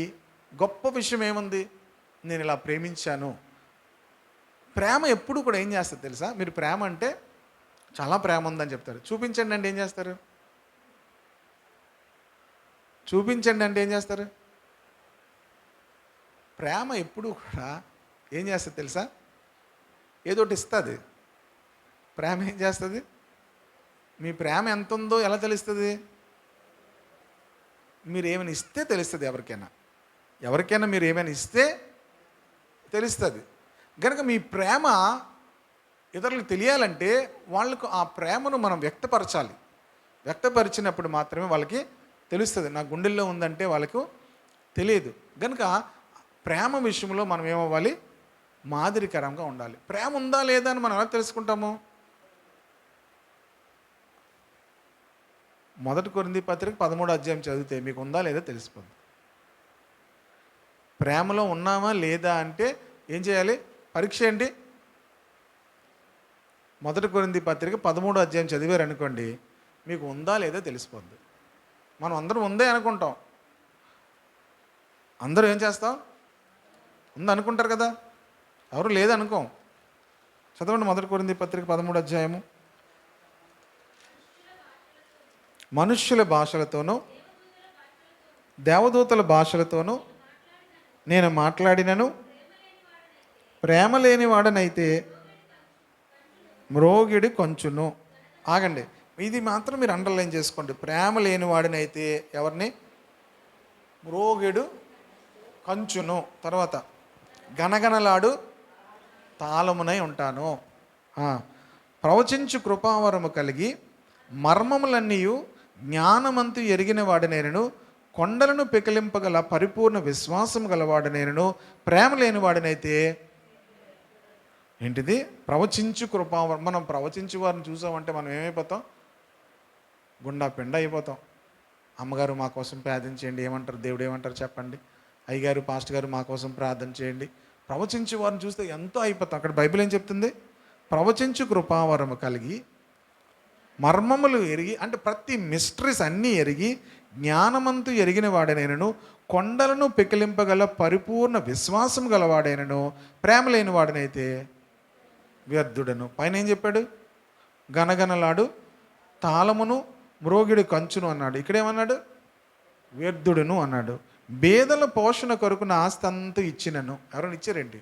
గొప్ప విషయం ఏముంది? నేను ఇలా ప్రేమించాను. ప్రేమ ఎప్పుడు కూడా ఏం చేస్తుంది తెలుసా? మీరు ప్రేమ అంటే చాలా ప్రేమ ఉందని చెప్తారు. చూపించండి అంటే ఏం చేస్తారు? చూపించండి అంటే ఏం చేస్తారు? ప్రేమ ఎప్పుడు కూడా ఏం చేస్తుంది తెలుసా? ఏదోటి ఇస్తుంది. ప్రేమ ఏం చేస్తుంది? మీ ప్రేమ ఎంత ఉందో ఎలా తెలుస్తుంది? మీరు ఏమైనా ఇస్తే తెలుస్తుంది. ఎవరికైనా మీరు ఏమైనా ఇస్తే తెలుస్తుంది. కనుక మీ ప్రేమ ఇతరులకు తెలియాలంటే వాళ్ళకు ఆ ప్రేమను మనం వ్యక్తపరచాలి. వ్యక్తపరిచినప్పుడు మాత్రమే వాళ్ళకి తెలుస్తుంది. నా గుండెల్లో ఉందంటే వాళ్ళకు తెలియదు. కనుక ప్రేమ విషయంలో మనం ఏమవ్వాలి? మాదిరికరంగా ఉండాలి. ప్రేమ ఉందా లేదా అని మనం ఎలా తెలుసుకుంటాము? 1 కొరింథీ పత్రిక 13వ అధ్యాయం చదివితే మీకు ఉందా లేదా తెలిసిపోతుంది. ప్రేమలో ఉన్నామా లేదా అంటే ఏం చేయాలి? పరీక్ష ఏంటి? 1 కొరింథీ పత్రిక 13వ అధ్యాయం చదివారు అనుకోండి, మీకు ఉందా లేదా తెలిసిపోద్ది. మనం అందరం ఉందే అనుకుంటాం. అందరూ ఏం చేస్తాం? ఉంది అనుకుంటారు కదా, ఎవరు లేదనుకోం. చదవండి 1 కొరింథీ పత్రిక 13వ అధ్యాయము. మనుష్యుల భాషలతోనూ దేవదూతల భాషలతోనూ నేను మాట్లాడినను ప్రేమ లేని వాడనైతే మ్రోగిడి కొంచును. ఆగండి, ఇది మాత్రం మీరు అండర్లైన్ చేసుకోండి. ప్రేమ లేని వాడినైతే ఎవరిని? మ్రోగిడు కంచును. తర్వాత గనగనలాడు తాళమునై ఉంటాను. ప్రవచించు కృపావరము కలిగి మర్మములన్నీ జ్ఞానమంతు ఎరిగిన వాడినేను, కొండలను పెకిలింపగల పరిపూర్ణ విశ్వాసము గలవాడినేను ప్రేమ లేని వాడినైతే ఏంటిది? ప్రవచించు కృపావరం. మనం ప్రవచించు వారిని చూసామంటే మనం ఏమైపోతాం? గుండా పిండ అయిపోతాం. అమ్మగారు మా కోసం ప్రార్థన చేయండి, ఏమంటారు? దేవుడు ఏమంటారు చెప్పండి? అయ్యగారు, పాస్టర్ గారు మా కోసం ప్రార్థన చేయండి. ప్రవచించు వారిని చూస్తే ఎంతో అయిపోతాం. అక్కడ బైబిల్ ఏం చెప్తుంది? ప్రవచించు కృపావరము కలిగి మర్మములు ఎరిగి, అంటే ప్రతి మిస్టరీస్ అన్నీ ఎరిగి జ్ఞానమంతు ఎరిగిన వాడనైనను, కొండలను పెకిలింపగల పరిపూర్ణ విశ్వాసం గలవాడైనను ప్రేమ లేని వాడినైతే వ్యర్థుడను. పైన ఏం చెప్పాడు? గనగనలాడు తాళమును మ్రోగిడి కంచును అన్నాడు. ఇక్కడేమన్నాడు? వ్యర్థుడును అన్నాడు. బేదల పోషణ కొరకు నా ఆస్తి అంతా ఇచ్చినను. ఎవరైనా ఇచ్చారేంటి?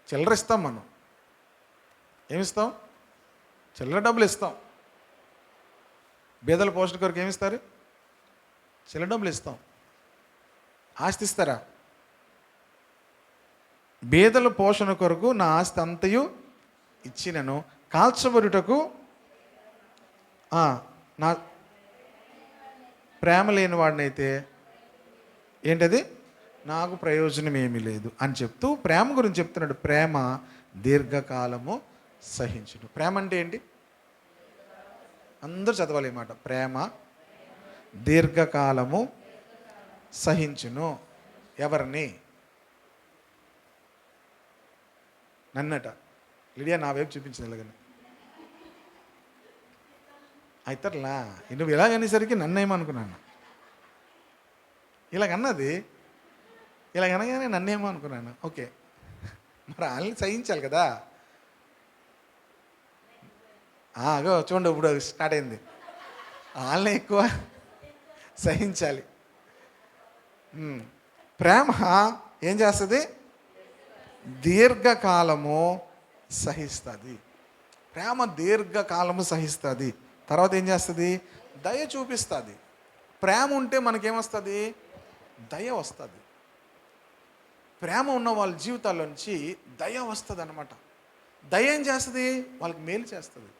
చిల్లర ఇస్తాం. మనం ఏమిస్తాం? చిల్లర డబ్బులు ఇస్తాం. బేదల పోషణ కొరకు ఏమిస్తారు? చిల్లర డబ్బులు ఇస్తాం. ఆస్తి ఇస్తారా? బేదల పోషణ కొరకు నా ఆస్తి అంతయు ఇచ్చినను కాల్చబడుటకు నా ప్రేమ లేని వాడినైతే ఏంటది? నాకు ప్రయోజనం ఏమీ లేదు అని చెప్తూ ప్రేమ గురించి చెప్తున్నాడు. ప్రేమ దీర్ఘకాలము సహించును. ప్రేమ అంటే ఏంటి? అందరూ చదవాలి ఈ మాట. ప్రేమ దీర్ఘకాలము సహించును. ఎవరిని? నన్నట. లిడియా నా వైపు చూపించింది ఇలాగని. అయితర్లా నువ్వు ఇలాగనేసరికి నన్నేమనుకున్నాను. ఇలాగన్నది ఇలాగనగానే నన్నేమో అనుకున్నాను. ఓకే, మరి వాళ్ళని సహించాలి కదా. అగో చూడండి, ఇప్పుడు స్టార్ట్ అయింది. వాళ్ళని ఎక్కువ సహించాలి. ప్రేమ ఏం చేస్తుంది? దీర్ఘకాలము సహిస్తుంది. ప్రేమ దీర్ఘకాలము సహిస్తుంది. తర్వాత ఏం చేస్తుంది? దయ చూపిస్తుంది. ప్రేమ ఉంటే మనకేమొస్తుంది? దయ వస్తుంది. ప్రేమ ఉన్న వాళ్ళ జీవితాల్లో నుంచి దయ వస్తుంది అనమాట. దయ ఏం చేస్తుంది? వాళ్ళకి మేలు చేస్తుంది.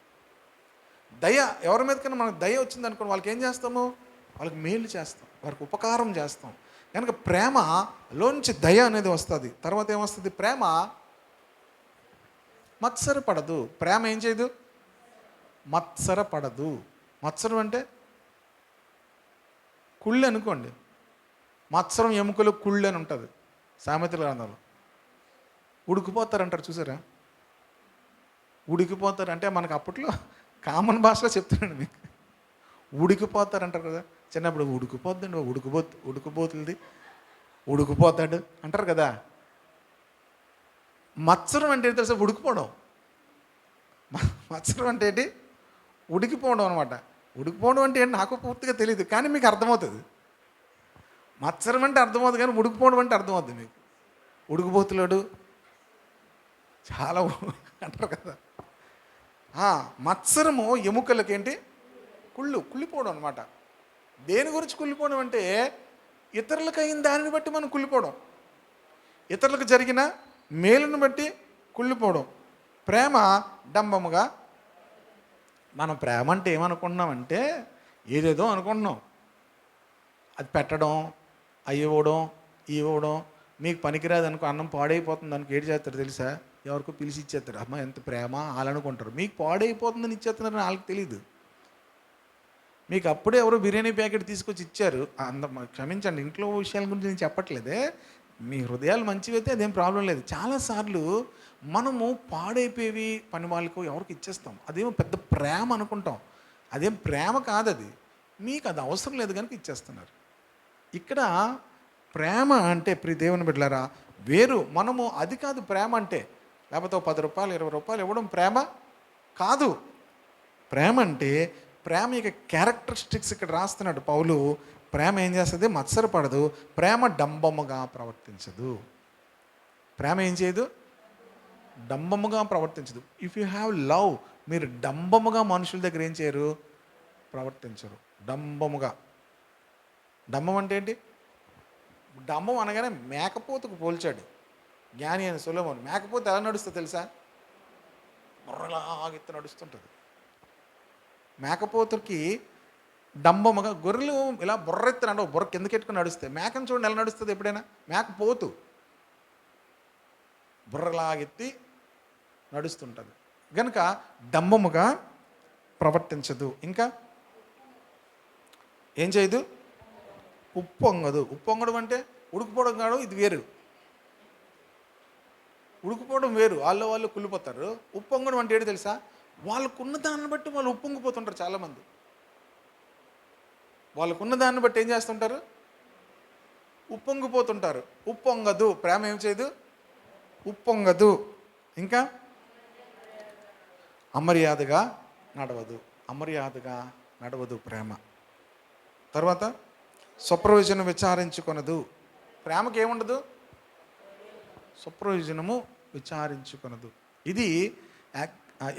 దయ ఎవరి మీదకైనా మనకు దయ వచ్చింది అనుకోండి, వాళ్ళకి ఏం చేస్తాము? వాళ్ళకి మేలు చేస్తాం, వారికి ఉపకారం చేస్తాం. కనుక ప్రేమలోంచి దయ అనేది వస్తుంది. తర్వాత ఏమొస్తుంది? ప్రేమ మత్సరపడదు. ప్రేమ ఏం చేయదు? మత్సరపడదు. మత్సరం అంటే కుళ్ళు అనుకోండి. మత్సరం ఎముకలు కుళ్ళు అని ఉంటుంది సామెతల గ్రంథంలో. ఉడికిపోతారంటారు చూసారా? ఉడికిపోతారు అంటే మనకు అప్పట్లో కామన్ భాషలో చెప్తున్నాను మీకు. ఉడికిపోతారంటారు కదా చిన్నప్పుడు. ఉడికిపోద్దండి, ఉడికిపోతుంది, ఉడికిపోతాడు అంటారు కదా. మత్సరం అంటే ఏంటి తెలుసా? ఉడికిపోవడం. మత్సరం అంటే ఏంటి? ఉడికిపోవడం అనమాట. ఉడికిపోవడం అంటే ఏంటి నాకు పూర్తిగా తెలియదు, కానీ మీకు అర్థమవుతుంది. మత్సరం అంటే అర్థమవుతుంది, కానీ ఉడికిపోవడం అంటే అర్థమవుతుంది మీకు. ఉడికిపోతున్నాడు చాలా అంటారు కదా. మత్సరము ఎముకలకేంటి? కుళ్ళిపోవడం అనమాట. దేని గురించి కుళ్ళిపోవడం అంటే ఇతరులకు అయిన దానిని బట్టి మనం కుళ్ళిపోవడం, ఇతరులకు జరిగిన మేలును బట్టి కుళ్ళిపోవడం. ప్రేమ డంబముగా. మనం ప్రేమ అంటే ఏమనుకుంటున్నామంటే ఏదేదో అనుకుంటున్నాం. అది పెట్టడం, అవి ఇవ్వడం. మీకు పనికిరాదు అనుకో, అన్నం పాడైపోతుంది అనుకో, ఏడు చేస్తారు తెలుసా? ఎవరికో పిలిచి ఇచ్చేస్తారు. అమ్మ ఎంత ప్రేమ వాళ్ళు అనుకుంటారు. మీకు పాడైపోతుందని ఇచ్చేస్తున్నారని వాళ్ళకి తెలియదు. మీకు అప్పుడే ఎవరో బిర్యానీ ప్యాకెట్ తీసుకొచ్చి ఇచ్చారు. క్షమించండి, ఇంట్లో విషయాల గురించి నేను చెప్పట్లేదే. మీ హృదయాలు మంచివైతే అదేం ప్రాబ్లం లేదు. చాలాసార్లు మనము పాడైపోయేవి పని వాళ్ళకు ఎవరికి ఇచ్చేస్తాం. అదేమో పెద్ద ప్రేమ అనుకుంటాం. అదేం ప్రేమ కాదు. అది మీకు అది అవసరం లేదు కనుక ఇచ్చేస్తున్నారు. ఇక్కడ ప్రేమ అంటే ప్రియ దేవుని బిడ్డలారా వేరు. మనము అది కాదు ప్రేమ అంటే. లేకపోతే 10 రూపాయలు 20 రూపాయలు ఇవ్వడం ప్రేమ కాదు. ప్రేమ అంటే ప్రేమ యొక్క క్యారెక్టరిస్టిక్స్ ఇక్కడ రాస్తున్నాడు పౌలు. ప్రేమ ఏం చేస్తుంది? మత్సరపడదు. ప్రేమ డంబముగా ప్రవర్తించదు. ప్రేమ ఏం చేయదు? డంబముగా ప్రవర్తించదు. ఇఫ్ యూ హ్యావ్ లవ్, మీరు డంబముగా మనుషుల దగ్గర ఏం చేయరు? ప్రవర్తించరు. డంబముగా. డంబం అంటే ఏంటి? డంబం అనగానే మేకపోతుకు పోల్చాడు జ్ఞాని అని సొలొమోను. మేకపోతే ఎలా నడుస్తుంది తెలుసా? బుర్రలాగెత్తి నడుస్తుంటుంది. మేకపోతుకి డంబముగా. గొర్రెలు ఇలా బుర్రెత్తి నడవు, బుర్ర కిందకి ఎట్టుకుని నడుస్తాయి. మేకను చూడండి ఎలా నడుస్తుంది ఎప్పుడైనా? మేకపోతు బుర్రలాగెత్తి నడుస్తుంటుంది. కనుక డంబముగా ప్రవర్తించదు. ఇంకా ఏం చేయదు? ఉప్పొంగదు. ఉప్పొంగడం అంటే ఉడికిపోవడం కాదు, ఇది వేరు. ఉడికిపోవడం వేరు, వాళ్ళు కుళ్ళిపోతారు. ఉప్పొంగడం అంటే ఏంటి తెలుసా? వాళ్ళకున్న దాన్ని బట్టి వాళ్ళు ఉప్పొంగిపోతుంటారు. చాలామంది వాళ్ళకున్న దాన్ని బట్టి ఏం చేస్తుంటారు? ఉప్పొంగిపోతుంటారు. ఉప్పొంగదు. ప్రేమ ఏం చేయదు? ఉప్పొంగదు. ఇంకా అమర్యాదగా నడవదు. అమర్యాదగా నడవదు ప్రేమ. తర్వాత స్వప్రయోజనం విచారించుకొనదు. ప్రేమకి ఏముండదు? స్వప్రయోజనము విచారించుకొనదు. ఇది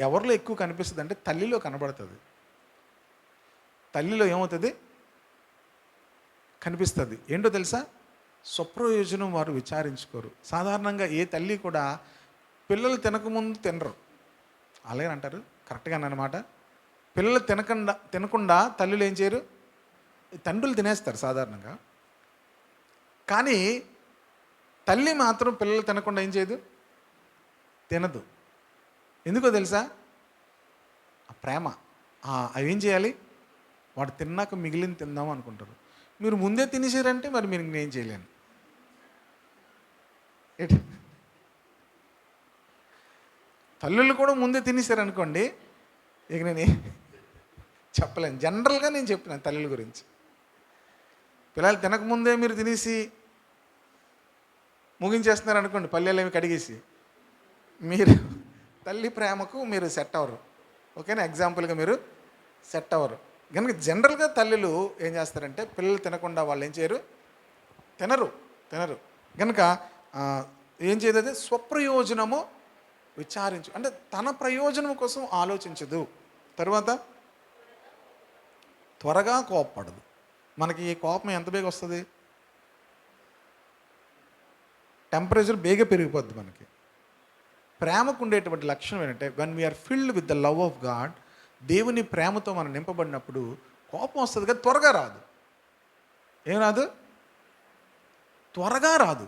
ఎవరిలో ఎక్కువ కనిపిస్తుంది అంటే తల్లిలో కనబడుతుంది. తల్లిలో ఏమవుతుంది? కనిపిస్తుంది. ఏంటో తెలుసా? స్వప్రయోజనం వారు విచారించుకోరు. సాధారణంగా ఏ తల్లి కూడా పిల్లలు తినకముందు తినరు. అలాగే అంటారు, కరెక్ట్గానే అన్నమాట. పిల్లలు తినకుండా తల్లులు ఏం చేయరు? తండ్రులు తినేస్తారు సాధారణంగా. కానీ తల్లి మాత్రం పిల్లలు తినకుండా ఏం చేయదు? తినదు. ఎందుకో తెలుసా? ఆ ప్రేమ. అవి ఏం చేయాలి? వాడు తిన్నాక మిగిలిన తిందాం అనుకుంటారు. మీరు ముందే తినేసారంటే మరి మీరు నేను చేయలేను. తల్లులు కూడా ముందే తినేసారనుకోండి, ఇక నేను చెప్పలేను. జనరల్గా నేను చెప్పినాను తల్లుల గురించి. పిల్లలు తినకముందే మీరు తినేసి ముగించేస్తున్నారు అనుకోండి, పల్లెలు ఏమి కడిగేసి, మీరు తల్లి ప్రేమకు మీరు సెట్ అవ్వరు. ఓకేనా? ఎగ్జాంపుల్గా మీరు సెట్ అవ్వరు. కనుక జనరల్గా తల్లులు ఏం చేస్తారంటే పిల్లలు తినకుండా వాళ్ళు ఏం చేయరు? తినరు. కనుక ఏం చేయదు? స్వప్రయోజనము విచారించు, అంటే తన ప్రయోజనం కోసం ఆలోచించదు. తర్వాత త్వరగా కోప్పడదు. మనకి ఈ కోపం ఎంత బేగ వస్తుంది? టెంపరేచర్ బేగా పెరిగిపోద్ది మనకి. ప్రేమకు ఉండేటువంటి లక్షణం ఏంటంటే when we are filled with the love of God, దేవుని ప్రేమతో మనం నింపబడినప్పుడు కోపం వస్తుంది కానీ త్వరగా రాదు. ఏం రాదు? త్వరగా రాదు.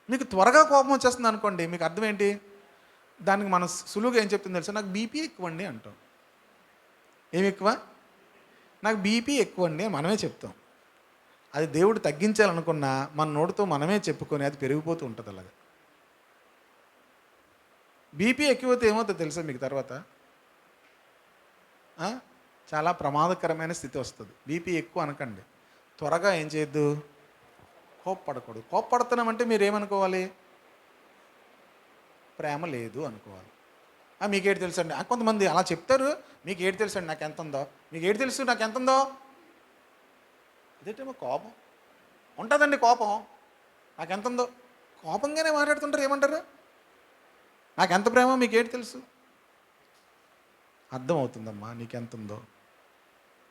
మీకు త్వరగా కోపం వచ్చేస్తుంది అనుకోండి, మీకు అర్థం ఏంటి? దానికి మనం సులువుగా ఏం చెప్తుంది తెలుసా? నాకు బీపీ ఎక్కువ అండి అంటాం. ఏమి ఎక్కువ? నాకు బీపీ ఎక్కువ అండి అని మనమే చెప్తాం. అది దేవుడు తగ్గించాలనుకున్నా మన నోటితో మనమే చెప్పుకొని అది పెరిగిపోతూ ఉంటుంది. అలాగా బీపీ ఎక్కువైతే ఏమవుతుందో తెలుసా మీకు? తర్వాత చాలా ప్రమాదకరమైన స్థితి వస్తుంది. బీపీ ఎక్కువ అనకండి, త్వరగా ఏం చేయొద్దు, కోప్పడకూడదు. కోప్పడుతున్నామంటే మీరు ఏమనుకోవాలి? ప్రేమ లేదు అనుకోవాలి. మీకేటి తెలుసు అండి? కొంతమంది అలా చెప్తారు, మీకు ఏటి తెలుసు అండి నాకు ఎంత ఉందో, మీకు ఏటి తెలుసు నాకు ఎంత ఉందో. అదేంటేమో కోపం ఉంటుందండి, కోపం నాకు ఎంత ఉందో కోపంగానే మాట్లాడుతుంటారు. ఏమంటారు? నాకు ఎంత ప్రేమ మీకు ఏటి తెలుసు? అర్థమవుతుందమ్మా నీకెంత ఉందో.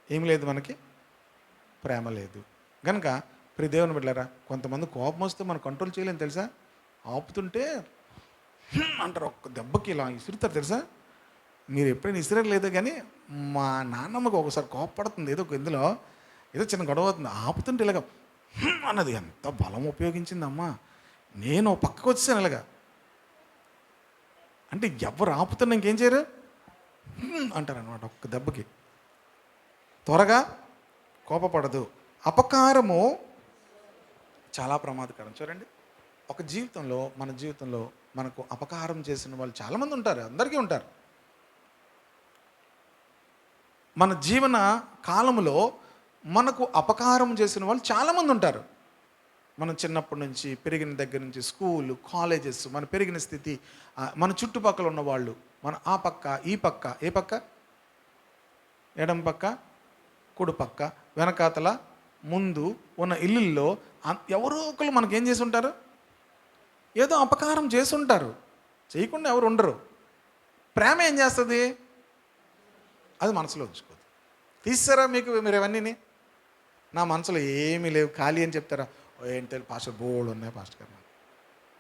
ఏం లేదు, మనకి ప్రేమ లేదు. కనుక ప్రియ దేవుని బిడ్డలారా, కొంతమంది కోపం వస్తే మనం కంట్రోల్ చేయలేం తెలుసా? ఆపుతుంటే అంటారు, ఒక్క దెబ్బకి ఇలా ఇసురుతారు తెలుసా? మీరు ఎప్పుడైనా ఇసురలేదు కానీ మా నాన్నమ్మకి ఒకసారి కోపపడుతుంది, ఏదో ఇందులో ఏదో చిన్న గొడవ అవుతుంది, ఆపుతుంటే ఇలాగ అన్నది. ఎంత బలం ఉపయోగించిందమ్మా. నేను పక్కకు వచ్చాను ఇలాగా. అంటే ఎవరు ఆపుతున్నా ఇంకేం చేయరు అంటారనమాట ఒక్క దెబ్బకి. త్వరగా కోపపడదు. అపకారము చాలా ప్రమాదకరం. చూడండి, ఒక జీవితంలో మన జీవితంలో మనకు అపకారం చేసిన వాళ్ళు చాలామంది ఉంటారు, అందరికీ ఉంటారు. మన జీవన కాలంలో మనకు అపకారం చేసిన వాళ్ళు చాలామంది ఉంటారు. మనం చిన్నప్పటి నుంచి పెరిగిన దగ్గర నుంచి స్కూలు, కాలేజెస్, మన పెరిగిన స్థితి, మన చుట్టుపక్కల ఉన్నవాళ్ళు, మన ఆ పక్క ఈ పక్క, ఏ పక్క? ఎడం పక్క, కుడి పక్క, వెనకాతల, ముందు ఉన్న ఇల్లుల్లో ఎవరో ఒకరు మనకేం చేసి ఉంటారు? ఏదో అపకారం చేసి ఉంటారు. చేయకుండా ఎవరు ఉండరు. ప్రేమ ఏం చేస్తుంది? అది మనసులో ఉంచుకోదు. తీస్తారా మీరు ఇవన్నీ? నా మనసులో ఏమీ లేవు, ఖాళీ అని చెప్తారా? ఏంటి పాస్టర్ బోర్డు ఉన్నాయి పాస్టర్ గారు,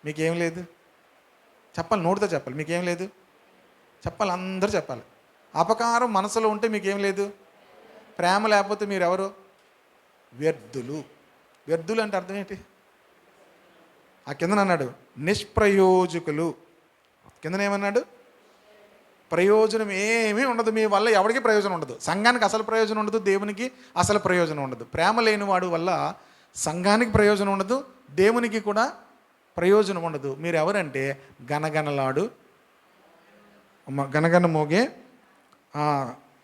మీకేం లేదు చెప్పాలి, నోటితో చెప్పాలి. మీకేం లేదు చెప్పాలి, అందరూ చెప్పాలి. అపకారం మనసులో ఉంటే మీకేం లేదు. ప్రేమ లేకపోతే మీరెవరు? వ్యర్థులు. వ్యర్థులు అంటే అర్థం ఏంటి? ఆ కిందన అన్నాడు నిష్ప్రయోజకులు. కిందనేమన్నాడు? ప్రయోజనం ఏమీ ఉండదు, మీ వల్ల ఎవరికి ప్రయోజనం ఉండదు. సంఘానికి అసలు ప్రయోజనం ఉండదు, దేవునికి అసలు ప్రయోజనం ఉండదు. ప్రేమ లేనివాడు వల్ల సంఘానికి ప్రయోజనం ఉండదు, దేవునికి కూడా ప్రయోజనం ఉండదు. మీరు ఎవరంటే గనగనలాడు, గనగన మోగే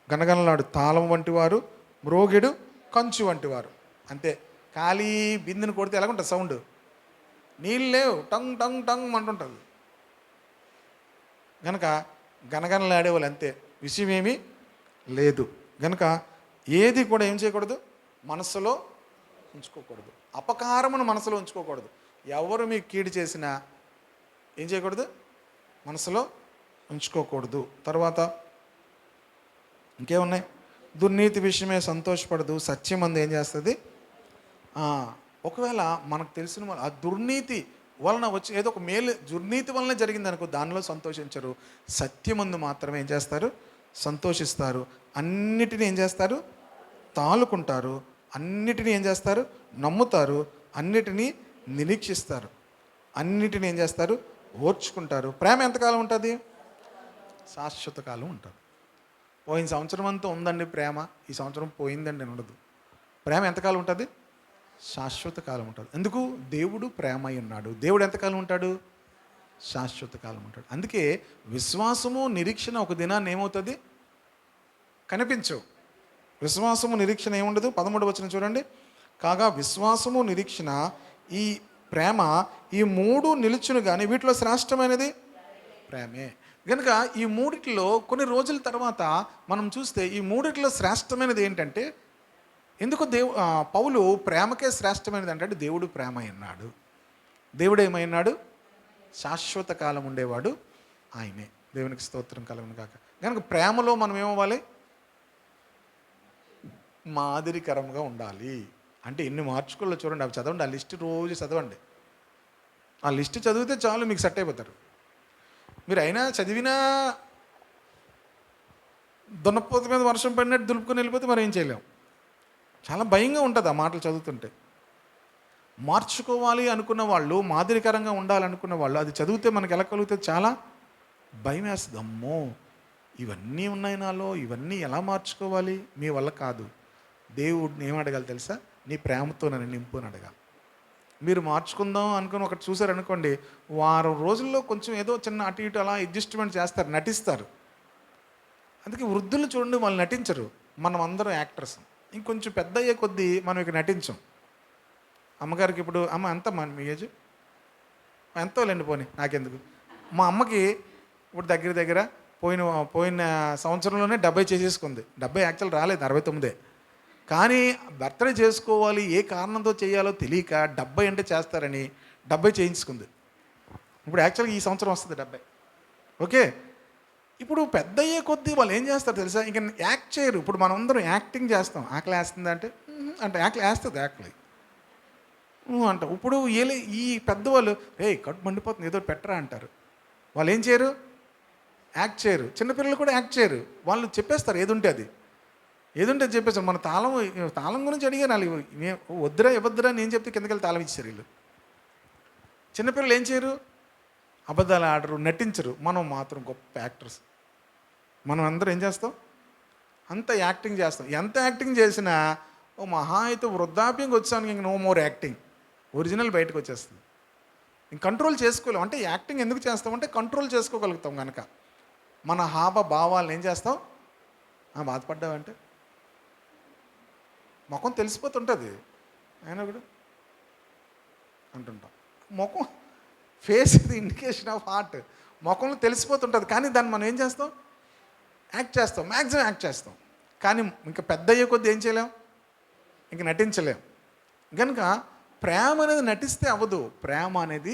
గనగనలాడు తాళం వంటి వారు, మ్రోగెడు కంచు వంటి వారు. అంతే. ఖాళీ బిందుని కొడితే ఎలాగుంటుంది సౌండ్? నీళ్ళు లేవు, టంగ్ టంగ్ టంగ్ అంటుంటుంది. కనుక గనగనలాడేవాళ్ళు అంతే, విషయం ఏమీ లేదు. కనుక ఏది కూడా ఏం చేయకూడదు? మనస్సులో ఉంచుకోకూడదు. అపకారమును మనసులో ఉంచుకోకూడదు. ఎవరు మీకు కీడు చేసినా ఏం చేయకూడదు? మనసులో ఉంచుకోకూడదు. తర్వాత ఇంకేమున్నాయి? దుర్నీతి విషయమే సంతోషపడదు, సత్యమందు ఏం చేస్తుంది? ఒకవేళ మనకు తెలిసిన ఆ దుర్నీతి వలన వచ్చి ఏదో ఒక మేలు దుర్నీతి వలన జరిగింది అనుకో, దానిలో సంతోషించరు. సత్యమందు మాత్రమే ఏం చేస్తారు? సంతోషిస్తారు. అన్నిటినీ ఏం చేస్తారు? తాలుకుంటారు. అన్నిటినీ ఏం చేస్తారు? నమ్ముతారు. అన్నిటినీ నిరీక్షిస్తారు. అన్నిటినీ ఏం చేస్తారు? ఓర్చుకుంటారు. ప్రేమ ఎంతకాలం ఉంటుంది? శాశ్వత కాలం ఉంటుంది. పోయిన సంవత్సరం అంతా ఉందండి ప్రేమ, ఈ సంవత్సరం పోయిందండి అని ఉండదు. ప్రేమ ఎంతకాలం ఉంటుంది? శాశ్వత కాలం ఉంటుంది. ఎందుకు? దేవుడు ప్రేమ అయి ఉన్నాడు. దేవుడు ఎంతకాలం ఉంటాడు? శాశ్వత కాలం ఉంటాడు. అందుకే విశ్వాసము నిరీక్షణ ఒక దినాన్ని ఏమవుతుంది? కనిపించవు. విశ్వాసము నిరీక్షణ ఏముండదు. 13వ వచనం చూడండి. కాగా విశ్వాసము నిరీక్షణ ఈ ప్రేమ ఈ మూడు నిలుచును కానీ వీటిలో శ్రేష్టమైనది ప్రేమే. కనుక ఈ మూడిట్లో కొన్ని రోజుల తర్వాత మనం చూస్తే ఈ మూడిట్లో శ్రేష్టమైనది ఏంటంటే, ఎందుకు పౌలు ప్రేమకే శ్రేష్టమైనది అంటే దేవుడు ప్రేమ అన్నాడు. దేవుడు ఏమైనాడు? శాశ్వత కాలం ఉండేవాడు ఆయనే. దేవునికి స్తోత్రం కలుగును గాక. కనుక ప్రేమలో మనం ఏమవ్వాలి? మాదిరికరంగా ఉండాలి. అంటే ఎన్ని మార్చుకోవాలో చూడండి, అవి చదవండి, ఆ లిస్ట్ రోజు చదవండి. ఆ లిస్ట్ చదివితే చాలు మీకు సెట్ అయిపోతారు. మీరు అయినా చదివినా దున్నపోత మీద వర్షం పడినట్టు దులుపుకొని వెళ్ళిపోతే మనం ఏం చేయలేం. చాలా భయంగా ఉంటుంది ఆ మాటలు చదువుతుంటే. మార్చుకోవాలి అనుకున్న వాళ్ళు, మాదిరికరంగా ఉండాలనుకున్న వాళ్ళు అది చదివితే మనకి ఎలా కలుగుతుంది? చాలా భయం వేస్తుంది. అమ్మో, ఇవన్నీ ఉన్నాయి నాలో, ఇవన్నీ ఎలా మార్చుకోవాలి? మీ వల్ల కాదు. దేవుడిని ఏం అడగాలి తెలుసా? నీ ప్రేమతో నన్ను నింపు అని అడగాలి. మీరు మార్చుకుందాం అనుకుని ఒకటి చూసారనుకోండి, వారం రోజుల్లో కొంచెం ఏదో చిన్న అటు ఇటు అలా అడ్జస్ట్మెంట్ చేస్తారు, నటిస్తారు. అందుకే వృద్ధులు చూడండి, వాళ్ళు నటించరు. మనం అందరం యాక్టర్స్. ఇంకొంచెం పెద్ద అయ్యే కొద్దీ మనం ఇక నటించం. అమ్మగారికి ఇప్పుడు అమ్మ ఎంత మీ ఏజ్ ఎంతో లేండి, పోనీ నాకెందుకు. మా అమ్మకి ఇప్పుడు దగ్గర దగ్గర పోయిన సంవత్సరంలోనే 70 చేసేసుకుంది. 70 యాక్చువల్ రాలేదు, 69. కానీ బర్త్డే చేసుకోవాలి, ఏ కారణంతో చేయాలో తెలియక 70 అంటే చేస్తారని 70 చేయించుకుంది. ఇప్పుడు యాక్చువల్గా ఈ సంవత్సరం వస్తుంది 70. ఓకే, ఇప్పుడు పెద్ద అయ్యే కొద్దీ వాళ్ళు ఏం చేస్తారు తెలుసా? ఇంక యాక్ట్ చేయరు. ఇప్పుడు మనం అందరం యాక్టింగ్ చేస్తాం. ఆకలి వేస్తుంది అంటే ఆకలి వేస్తుంది, ఆకలి అంట. ఇప్పుడు ఈ పెద్దవాళ్ళు కడుపు మండిపోతుంది ఏదో పెట్టరా అంటారు. వాళ్ళు ఏం చేయరు? యాక్ట్ చేయరు. చిన్నపిల్లలు కూడా యాక్ట్ చేయరు. వాళ్ళు చెప్పేస్తారు ఏదుంటే అది, ఏదుంటే అది చెప్పేస్తారు. మన తాళం గురించి అడిగాను వాళ్ళు, వద్దురా ఇవ్వద్దురా నేను చెప్తే కిందకి వెళ్ళి తాళం ఇచ్చారు వీళ్ళు. చిన్నపిల్లలు ఏం చేయరు? అబద్ధాలు ఆడరు, నటించరు. మనం మాత్రం గొప్ప యాక్టర్స్. మనం అందరం ఏం చేస్తాం? అంత యాక్టింగ్ చేస్తాం. ఎంత యాక్టింగ్ చేసినా మహా అయితే వృద్ధాప్యంకి వచ్చాను, ఇంక నో మోర్ యాక్టింగ్, ఒరిజినల్ బయటకు వచ్చేస్తుంది. ఇంక కంట్రోల్ చేసుకోలేం. అంటే యాక్టింగ్ ఎందుకు చేస్తామంటే కంట్రోల్ చేసుకోగలుగుతాం కనుక. మన హావ భావాలను ఏం చేస్తాం? బాధపడ్డావంటే ముఖం తెలిసిపోతుంటుంది, అయినా కూడా అంటుంటాం. ముఖం ఫేస్ ఇది ఇండికేషన్ ఆఫ్ హార్ట్. ముఖంలో తెలిసిపోతుంటుంది, కానీ దాన్ని మనం ఏం చేస్తాం? యాక్ట్ చేస్తాం, మ్యాక్సిమం యాక్ట్ చేస్తాం. కానీ ఇంకా పెద్ద అయ్యే కొద్ది ఏం చేయలేం, ఇంక నటించలేం. కనుక ప్రేమ అనేది నటిస్తే అవ్వదు. ప్రేమ అనేది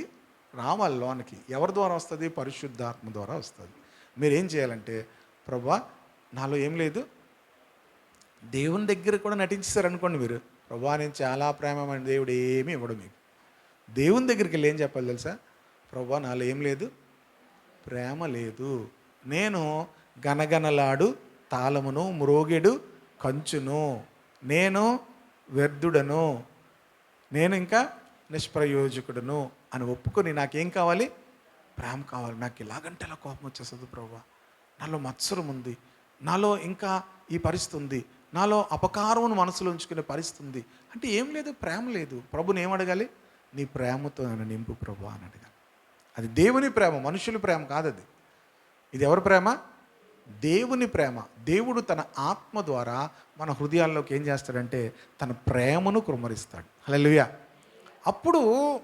రావాలి లోనికి. ఎవరి ద్వారా వస్తుంది? పరిశుద్ధాత్మ ద్వారా వస్తుంది. మీరు ఏం చేయాలంటే, ప్రభువా నాలో ఏం లేదు, దేవుని దగ్గర కూడా నటించేశారనుకోండి మీరు, ప్రభువా నేను చాలా ప్రేమమైన, దేవుడు ఏమీ ఇవ్వడు మీకు. దేవుని దగ్గరికి వెళ్ళి ఏం చెప్పాలి తెలుసా? ప్రభువా నాలో ఏం లేదు, ప్రేమ లేదు, నేను గనగనలాడు తాళమును, మ్రోగెడు కంచును, నేను వ్యర్థుడను, నేను ఇంకా నిష్ప్రయోజకుడును అని ఒప్పుకొని నాకేం కావాలి? ప్రేమ కావాలి. నాకు ఇలాగంటే ఇలా కోపం వచ్చేస్తుంది ప్రభువా, నాలో మత్సరం ఉంది, నాలో ఇంకా ఈ పరిస్థితి ఉంది, నాలో అపకారమును మనసులో ఉంచుకునే పరిస్థితి ఉంది అంటే ఏం లేదు, ప్రేమ లేదు. ప్రభుని ఏం అడగాలి? నీ ప్రేమతో నన్ను నింపు ప్రభువా అని అడగాలి. అది దేవుని ప్రేమ, మనుషుల ప్రేమ కాదు అది. ఇది ఎవరి ప్రేమ? దేవుని ప్రేమ. దేవుడు తన ఆత్మ ద్వారా మన హృదయాల్లోకి ఏం చేస్తాడంటే తన ప్రేమను కుమ్మరిస్తాడు. హల్లెలూయా. అప్పుడు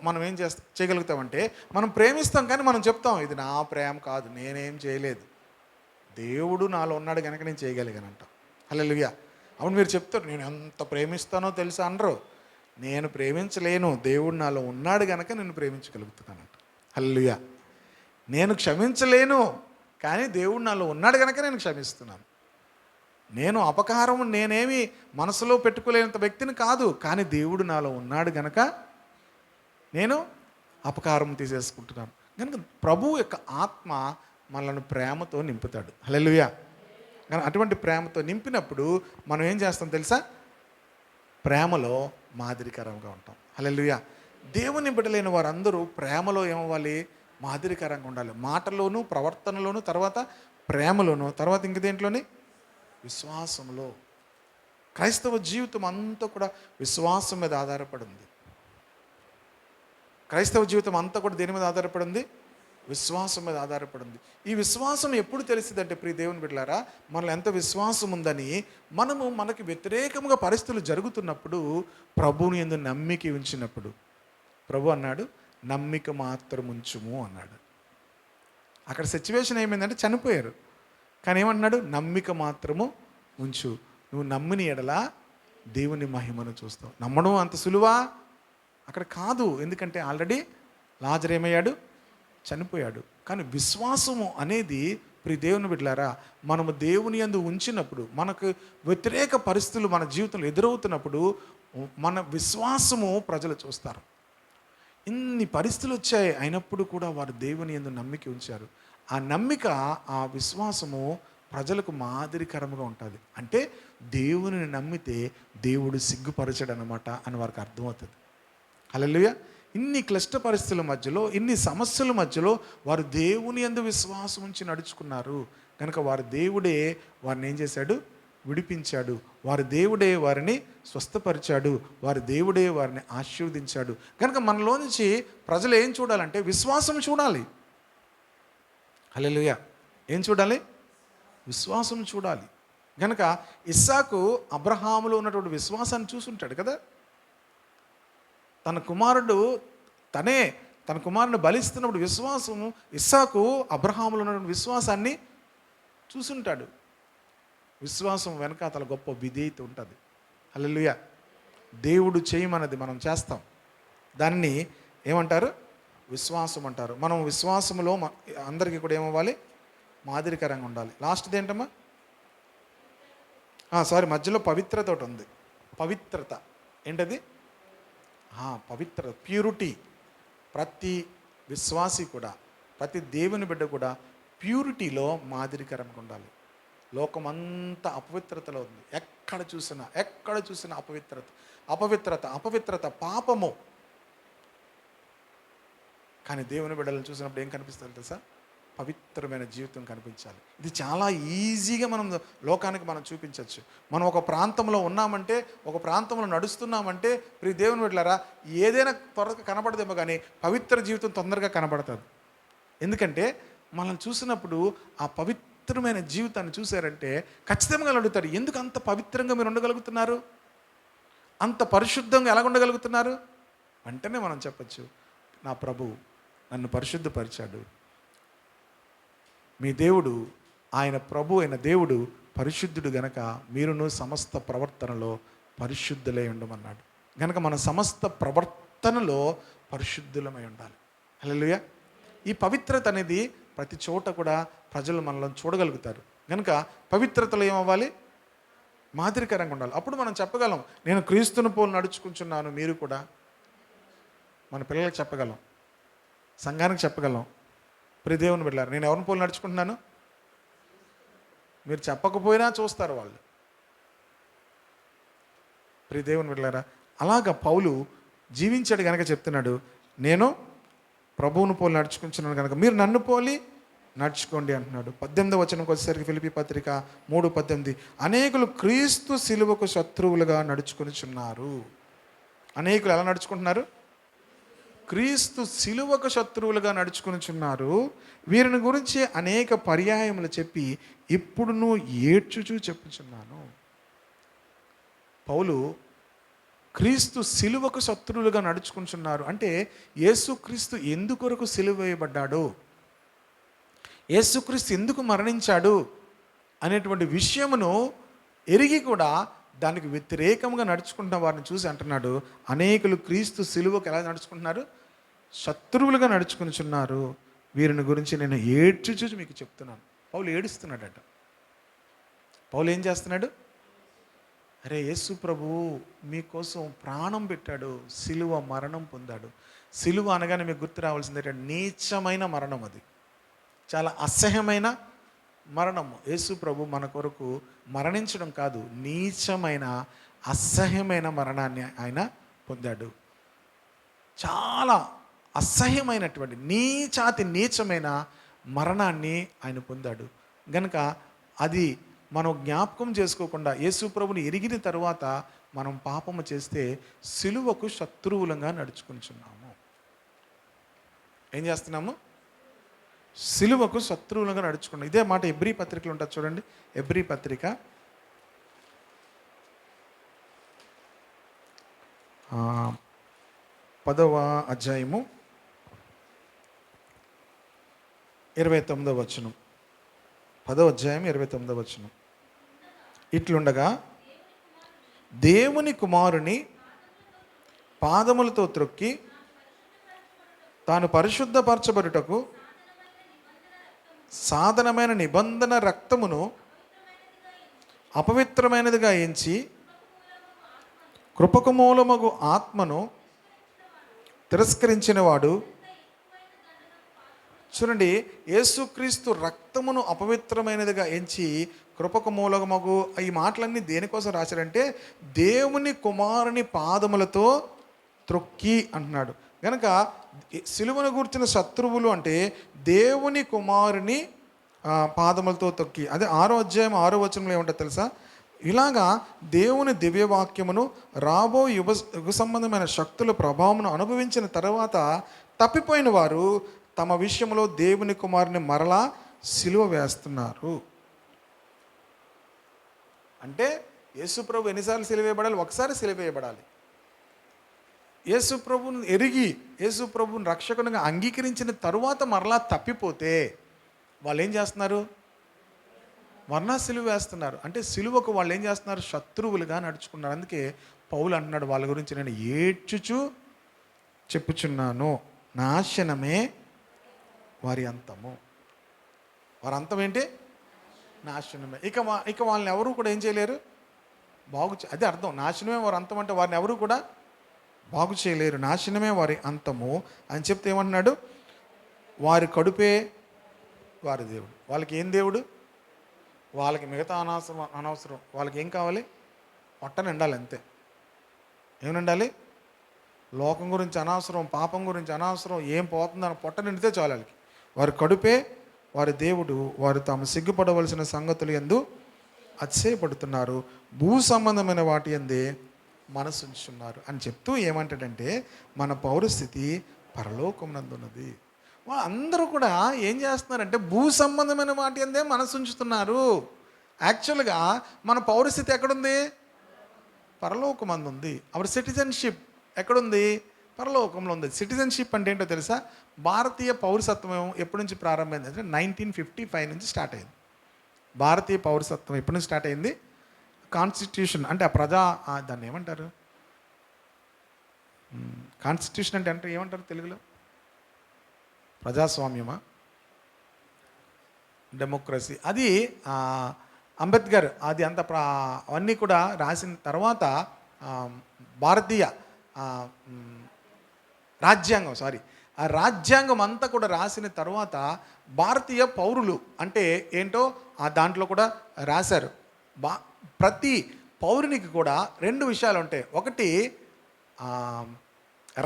మనం ఏం చేయగలుగుతామంటే, మనం ప్రేమిస్తాం కానీ మనం చెప్తాం ఇది నా ప్రేమ కాదు, నేనేం చేయలేదు, దేవుడు నాలో ఉన్నాడు కనుక నేను చేయగలిగానంట. హల్లెలూయా. అవును, మీరు చెప్తారు నేను ఎంత ప్రేమిస్తానో తెలుసా అనరు. నేను ప్రేమించలేను, దేవుడు నాలో ఉన్నాడు కనుక నేను ప్రేమించగలుగుతున్నానంట. హల్లెలూయా. నేను క్షమించలేను కానీ దేవుడు నాలో ఉన్నాడు కనుక నేను క్షమిస్తున్నాను. నేను అపకారం నేనేమి మనసులో పెట్టుకోలేనంత వ్యక్తిని కాదు, కానీ దేవుడు నాలో ఉన్నాడు కనుక నేను అపకారం తీసేసుకుంటున్నాను. కనుక ప్రభువు యొక్క ఆత్మ మనల్ని ప్రేమతో నింపుతాడు. హల్లెలూయా. కానీ అటువంటి ప్రేమతో నింపినప్పుడు మనం ఏం చేస్తాం తెలుసా? ప్రేమలో మాదిరికరంగా ఉంటాం. హల్లెలూయా. దేవుని బిడ్డలైన వారందరూ ప్రేమలో ఏమవ్వాలి? మాదిరికరంగా ఉండాలి. మాటలోను, ప్రవర్తనలోను, తర్వాత ప్రేమలోను, తర్వాత ఇంక దేంట్లోని? విశ్వాసంలో. క్రైస్తవ జీవితం అంతా కూడా విశ్వాసం మీద ఆధారపడింది. క్రైస్తవ జీవితం అంతా కూడా దేని మీద ఆధారపడింది? విశ్వాసం మీద ఆధారపడింది. ఈ విశ్వాసం ఎప్పుడు తెలిసిందంటే ప్రియ దేవుని బిడ్డలారా, మనలో ఎంత విశ్వాసం ఉందని మనకి వ్యతిరేకంగా పరిస్థితులు జరుగుతున్నప్పుడు ప్రభువుని యందు నమ్మిక ఉంచినప్పుడు ప్రభు అన్నాడు నమ్మిక మాత్రం ఉంచుము అన్నాడు. అక్కడ సిచ్యువేషన్ ఏమైందంటే చనిపోయారు, కానీ ఏమన్నాడు? నమ్మిక మాత్రము ఉంచు. నువ్వు నమ్మిన ఎడల దేవుని మహిమను చూస్తావు. నమ్మడం అంత సులువా? అక్కడ కాదు. ఎందుకంటే ఆల్రెడీ లాజరు ఏమయ్యాడు? చనిపోయాడు. కానీ విశ్వాసము అనేది ప్రియ దేవుని బిడ్డలారా, మనము దేవుని యందు ఉంచినప్పుడు, మనకు వ్యతిరేక పరిస్థితులు మన జీవితంలో ఎదురవుతున్నప్పుడు మన విశ్వాసము ప్రజలు చూస్తారు. ఇన్ని పరిస్థితులు వచ్చాయి, అయినప్పుడు కూడా వారు దేవుని యందు నమ్మిక ఉంచారు. ఆ నమ్మిక, ఆ విశ్వాసము ప్రజలకు మాదిరికరంగా ఉంటుంది. అంటే దేవుని నమ్మితే దేవుడు సిగ్గుపరచడనమాట అని వారికి అర్థమవుతుంది. హల్లెలూయా. ఇన్ని క్లిష్ట పరిస్థితుల మధ్యలో, ఇన్ని సమస్యల మధ్యలో వారు దేవుని యందు విశ్వాసం ఉంచి నడుచుకున్నారు కనుక వారి దేవుడే వారిని ఏం చేశాడు? విడిపించాడు. వారి దేవుడే వారిని స్వస్థపరిచాడు. వారి దేవుడే వారిని ఆశీర్వదించాడు. కనుక మనలో నుంచి ప్రజలు ఏం చూడాలంటే విశ్వాసం చూడాలి. హల్లెలూయా. ఏం చూడాలి? విశ్వాసం చూడాలి. కనుక ఇస్సాకు అబ్రహాములో ఉన్నటువంటి విశ్వాసాన్ని చూసుంటాడు కదా. తన కుమారుని బలిస్తున్నప్పుడు విశ్వాసము, ఇస్సాకు అబ్రహాములో ఉన్నటువంటి విశ్వాసాన్ని చూసుంటాడు. విశ్వాసం వెనక అతల గొప్ప విధేయత ఉంటుంది. హల్లెలూయా. దేవుడు చేయమన్నది మనం చేస్తాం. దాన్ని ఏమంటారు? విశ్వాసం అంటారు. మనం విశ్వాసములో అందరికీ కూడా ఏమవ్వాలి? మాదిరికరంగా ఉండాలి. లాస్ట్ది ఏంటమ్మా? మధ్యలో పవిత్రత ఒకటి ఉంది. పవిత్రత ఏంటది? పవిత్రత, ప్యూరిటీ. ప్రతి విశ్వాసి కూడా, ప్రతి దేవుని బిడ్డ కూడా ప్యూరిటీలో మాదిరికరంగా ఉండాలి. లోకమంతా అపవిత్రతలో ఉంది. ఎక్కడ చూసినా అపవిత్రత, పాపము. కానీ దేవుని బిడ్డలను చూసినప్పుడు ఏం కనిపిస్తుంది తెలుసా? పవిత్రమైన జీవితం కనిపించాలి. ఇది చాలా ఈజీగా లోకానికి మనం చూపించవచ్చు. మనం ఒక ప్రాంతంలో ఉన్నామంటే, ఒక ప్రాంతంలో నడుస్తున్నామంటే, ప్రియ దేవుని బిడ్డలారా, ఏదైనా త్వరగా కనబడదేమో కానీ పవిత్ర జీవితం తొందరగా కనబడుతుంది. ఎందుకంటే మనల్ని చూసినప్పుడు ఆ పవిత్రమైన జీవితాన్ని చూశారంటే ఖచ్చితంగా అడుగుతారు, ఎందుకు అంత పవిత్రంగా మీరు ఉండగలుగుతున్నారు? అంత పరిశుద్ధంగా ఎలా ఉండగలుగుతున్నారు? వెంటనే మనం చెప్పచ్చు, నా ప్రభువు నన్ను పరిశుద్ధపరిచాడు. మీ దేవుడు, ఆయన ప్రభు అయిన దేవుడు పరిశుద్ధుడు గనక మీరును సమస్త ప్రవర్తనలో పరిశుద్ధులై ఉండమన్నాడు. గనక మన సమస్త ప్రవర్తనలో పరిశుద్ధులమై ఉండాలి. హల్లెలూయా. ఈ పవిత్రత అనేది ప్రతి చోట కూడా ప్రజలు మనల్ని చూడగలుగుతారు. కనుక పవిత్రతలో ఏమవ్వాలి? మాదిరికరంగా ఉండాలి. అప్పుడు మనం చెప్పగలం, నేను క్రీస్తుని పోలు నడుచుకుంటున్నాను. మీరు కూడా మన పిల్లలకు చెప్పగలం, సంఘానికి చెప్పగలం. ప్రియ దేవుని బిడ్డలారా, నేను ఎవరిని పోలు నడుచుకుంటున్నాను? మీరు చెప్పకపోయినా చూస్తారు వాళ్ళు. ప్రియ దేవుని బిడ్డలారా, అలాగా పౌలు జీవించాడు కనుక చెప్తున్నాడు, నేను ప్రభువును పోలి నడుచుకుంటున్నాను కనుక మీరు నన్ను పోలి నడుచుకోండి అంటున్నాడు. 18వ వచనంకి వచ్చేసరికి ఫిలిప్పీ పత్రిక 3:18, అనేకులు క్రీస్తు సిలువకు శత్రువులుగా నడుచుకొనిచున్నారు. అనేకులు ఎలా నడుచుకుంటున్నారు? క్రీస్తు సిలువకు శత్రువులుగా నడుచుకొనిచున్నారు. వీరిని గురించి అనేక పర్యాయములు చెప్పి ఇప్పుడును ఏడ్చుచూ చెప్పుచున్నాను. పౌలు క్రీస్తు సిలువకు శత్రువులుగా నడుచుకుంటున్నారు అంటే యేసుక్రీస్తు ఎందుకొరకు సిలువ వేయబడ్డాడు, యేసుక్రీస్తు ఎందుకు మరణించాడు అనేటువంటి విషయమును ఎరిగి కూడా దానికి వ్యతిరేకంగా నడుచుకుంటున్న వారిని చూసి అంటున్నాడు, అనేకులు క్రీస్తు సిలువకు ఎలా నడుచుకుంటున్నారు? శత్రువులుగా నడుచుకునిచున్నారు. వీరిని గురించి నేను ఏడ్చుచూ మీకు చెప్తున్నాను. పౌలు ఏడుస్తున్నాడట. పౌలు ఏం చేస్తున్నాడు? అరే యేసు ప్రభువు మీకోసం ప్రాణం పెట్టాడు, సిలువ మరణం పొందాడు. సిలువ అనగానే మీకు గుర్తు రావాల్సింది ఏంటంటే నీచమైన మరణం. అది చాలా అసహ్యమైన మరణము. యేసు ప్రభు మన కొరకు మరణించడం కాదు, నీచమైన అసహ్యమైన మరణాన్ని ఆయన పొందాడు. చాలా అసహ్యమైనటువంటి నీచమైన మరణాన్ని ఆయన పొందాడు. గనుక అది మనం జ్ఞాపకం చేసుకోకుండా యేసు ప్రభుని ఎరిగిన తరువాత మనం పాపము చేస్తే సిలువకు శత్రువులంగా నడుచుకుంటున్నాము. ఏం చేస్తున్నాము? సిలువకు శత్రువులుగా నడుచుకున్నాం. ఇదే మాట ఎబ్రీ పత్రికలు ఉంటుంది చూడండి. ఎబ్రీ పత్రిక 10వ అధ్యాయము 29వ వచనం. 10వ అధ్యాయం 29వ వచనం. ఇట్లుండగా దేవుని కుమారుని పాదములతో త్రొక్కి తాను పరిశుద్ధపరచబడుటకు సాధనమైన నిబంధన రక్తమును అపవిత్రమైనదిగా ఎంచి కృపకు మూలమగు ఆత్మను తిరస్కరించిన వాడు. చూడండి, యేసుక్రీస్తు రక్తమును అపవిత్రమైనదిగా ఎంచి కృపకు మూలమగు, ఈ మాటలన్నీ దేనికోసం రాశాడంటే దేవుని కుమారుని పాదములతో త్రొక్కి అంటున్నాడు. కనుక సిలువను గూర్చిన శత్రువులు అంటే దేవుని కుమారుని పాదములతో తొక్కి. అదే 6వ అధ్యాయం 6వ వచనంలో ఏమంటారు తెలుసా? ఇలాగా దేవుని దివ్యవాక్యమును రాబో యుగ సంబంధమైన శక్తుల ప్రభావమును అనుభవించిన తర్వాత తప్పిపోయిన వారు తమ విషయంలో దేవుని కుమారుని మరలా సిలువ వేస్తున్నారు. అంటే యేసుప్రభు ఎన్నిసార్లు సిలువ వేయబడాలి? ఒకసారి సిలువ వేయబడాలి. యేసుప్రభుని ఎరిగి యేసుప్రభుని రక్షకునిగా అంగీకరించిన తరువాత మరలా తప్పిపోతే వాళ్ళు ఏం చేస్తున్నారు? మరలా సిలువ వేస్తున్నారు. అంటే సిలువకు వాళ్ళు ఏం చేస్తున్నారు? శత్రువులుగా నడుచుకున్నారు. అందుకే పౌలు అంటున్నాడు వాళ్ళ గురించి, నేను ఏడ్చుచు చెప్పుచున్నాను, నాశనమే వారి అంతము. వారి అంతం ఏంటి? నాశనమే. ఇక వాళ్ళని ఎవరు కూడా ఏం చేయలేరు, అదే అర్థం. నాశనమే వారి అంతం అంటే వారిని ఎవరు కూడా బాగు చేయలేరు. నాశనమే వారి అంతము అని చెప్తే ఏమంటున్నాడు? వారి కడుపే వారి దేవుడు. వాళ్ళకి ఏం దేవుడు? వాళ్ళకి మిగతా అనవసరం. వాళ్ళకి ఏం కావాలి? పొట్ట నిండాలి, అంతే. ఏం నిండాలి? లోకం గురించి అనవసరం, పాపం గురించి అనవసరం, ఏం పోతుందని పొట్ట నిండితే చాలు వాళ్ళకి. వారి కడుపే వారి దేవుడు. వారు తాము సిగ్గుపడవలసిన సంగతులు యందు అతిశయపడుతున్నారు, భూ సంబంధమైన వాటి యందే మనసు ఉంచుతున్నారు అని చెప్తూ ఏమంటాడంటే మన పౌరస్థితి పరలోకమునందున్నది. అందరూ కూడా ఏం చేస్తున్నారంటే భూ సంబంధమైన వాటి అందే మనసు ఉంచుతున్నారు. యాక్చువల్గా మన పౌరస్థితి ఎక్కడుంది? పరలోకమందు ఉంది. అవర్ సిటిజన్షిప్ ఎక్కడుంది? పరలోకంలో ఉంది. సిటిజన్షిప్ అంటే ఏంటో తెలుసా? భారతీయ పౌరసత్వం ఎప్పటి నుంచి ప్రారంభమైంది అంటే 1955 నుంచి స్టార్ట్ అయింది. భారతీయ పౌరసత్వం ఎప్పటి నుంచి స్టార్ట్ అయింది? కాన్స్టిట్యూషన్ అంటే దాన్ని ఏమంటారు? కాన్స్టిట్యూషన్ అంటే ఏమంటారు తెలుగులో? ప్రజాస్వామ్యమా, డెమోక్రసీ? అది అంబేద్కర్ అది అంత అవన్నీ కూడా రాసిన తర్వాత భారతీయ రాజ్యాంగం ఆ రాజ్యాంగం అంతా కూడా రాసిన తర్వాత భారతీయ పౌరులు అంటే ఏంటో దాంట్లో కూడా రాశారు. ప్రతి పౌరునికి కూడా 2 విషయాలు ఉంటాయి. ఒకటి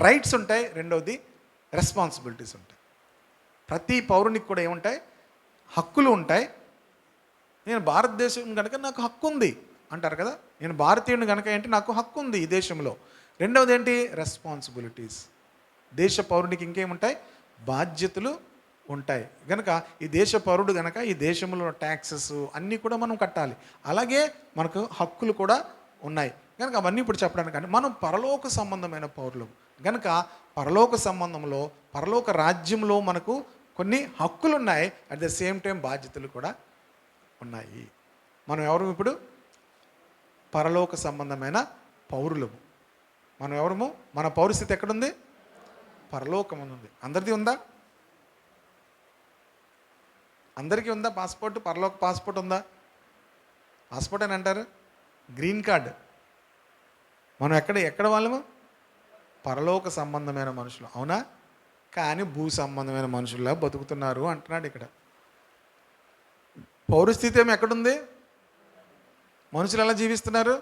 రైట్స్ ఉంటాయి, రెండవది రెస్పాన్సిబిలిటీస్ ఉంటాయి. ప్రతి పౌరునికి కూడా ఏముంటాయి? హక్కులు ఉంటాయి. నేను భారతదేశం కనుక నాకు హక్కు ఉంది అంటారు కదా. నేను భారతీయుని కనుక ఏంటి నాకు హక్కు ఉంది ఈ దేశంలో. రెండవది ఏంటి? రెస్పాన్సిబిలిటీస్. దేశ పౌరునికి ఇంకేముంటాయి? బాధ్యతలు ఉంటాయి. కనుక ఈ దేశ పౌరుడు కనుక ఈ దేశంలో ట్యాక్సెస్ అన్నీ కూడా మనం కట్టాలి. అలాగే మనకు హక్కులు కూడా ఉన్నాయి. కనుక అవన్నీ ఇప్పుడు చెప్పడానికి కానీ మనం పరలోక సంబంధమైన పౌరులు కనుక పరలోక సంబంధంలో పరలోక రాజ్యంలో మనకు కొన్ని హక్కులు ఉన్నాయి. అట్ ద సేమ్ టైం బాధ్యతలు కూడా ఉన్నాయి. మనం ఎవరు? ఇప్పుడు పరలోక సంబంధమైన పౌరులము. మనం ఎవరము? మన పౌరస్థితి ఎక్కడుంది? పరలోకం ఉంది. అందరిది ఉందా? అందరికీ ఉందా పాస్పోర్ట్? పరలోక పాస్పోర్ట్ ఉందా? పాస్పోర్ట్ అని అంటారు, గ్రీన్ కార్డ్. మనం ఎక్కడ వాళ్ళము? పరలోక సంబంధమైన మనుషులు, అవునా? కానీ భూ సంబంధమైన మనుషుల్లా బతుకుతున్నారు అంటున్నాడు ఇక్కడ. పౌరస్థితి ఏమి ఎక్కడుంది? మనుషులు ఎలా జీవిస్తున్నారు?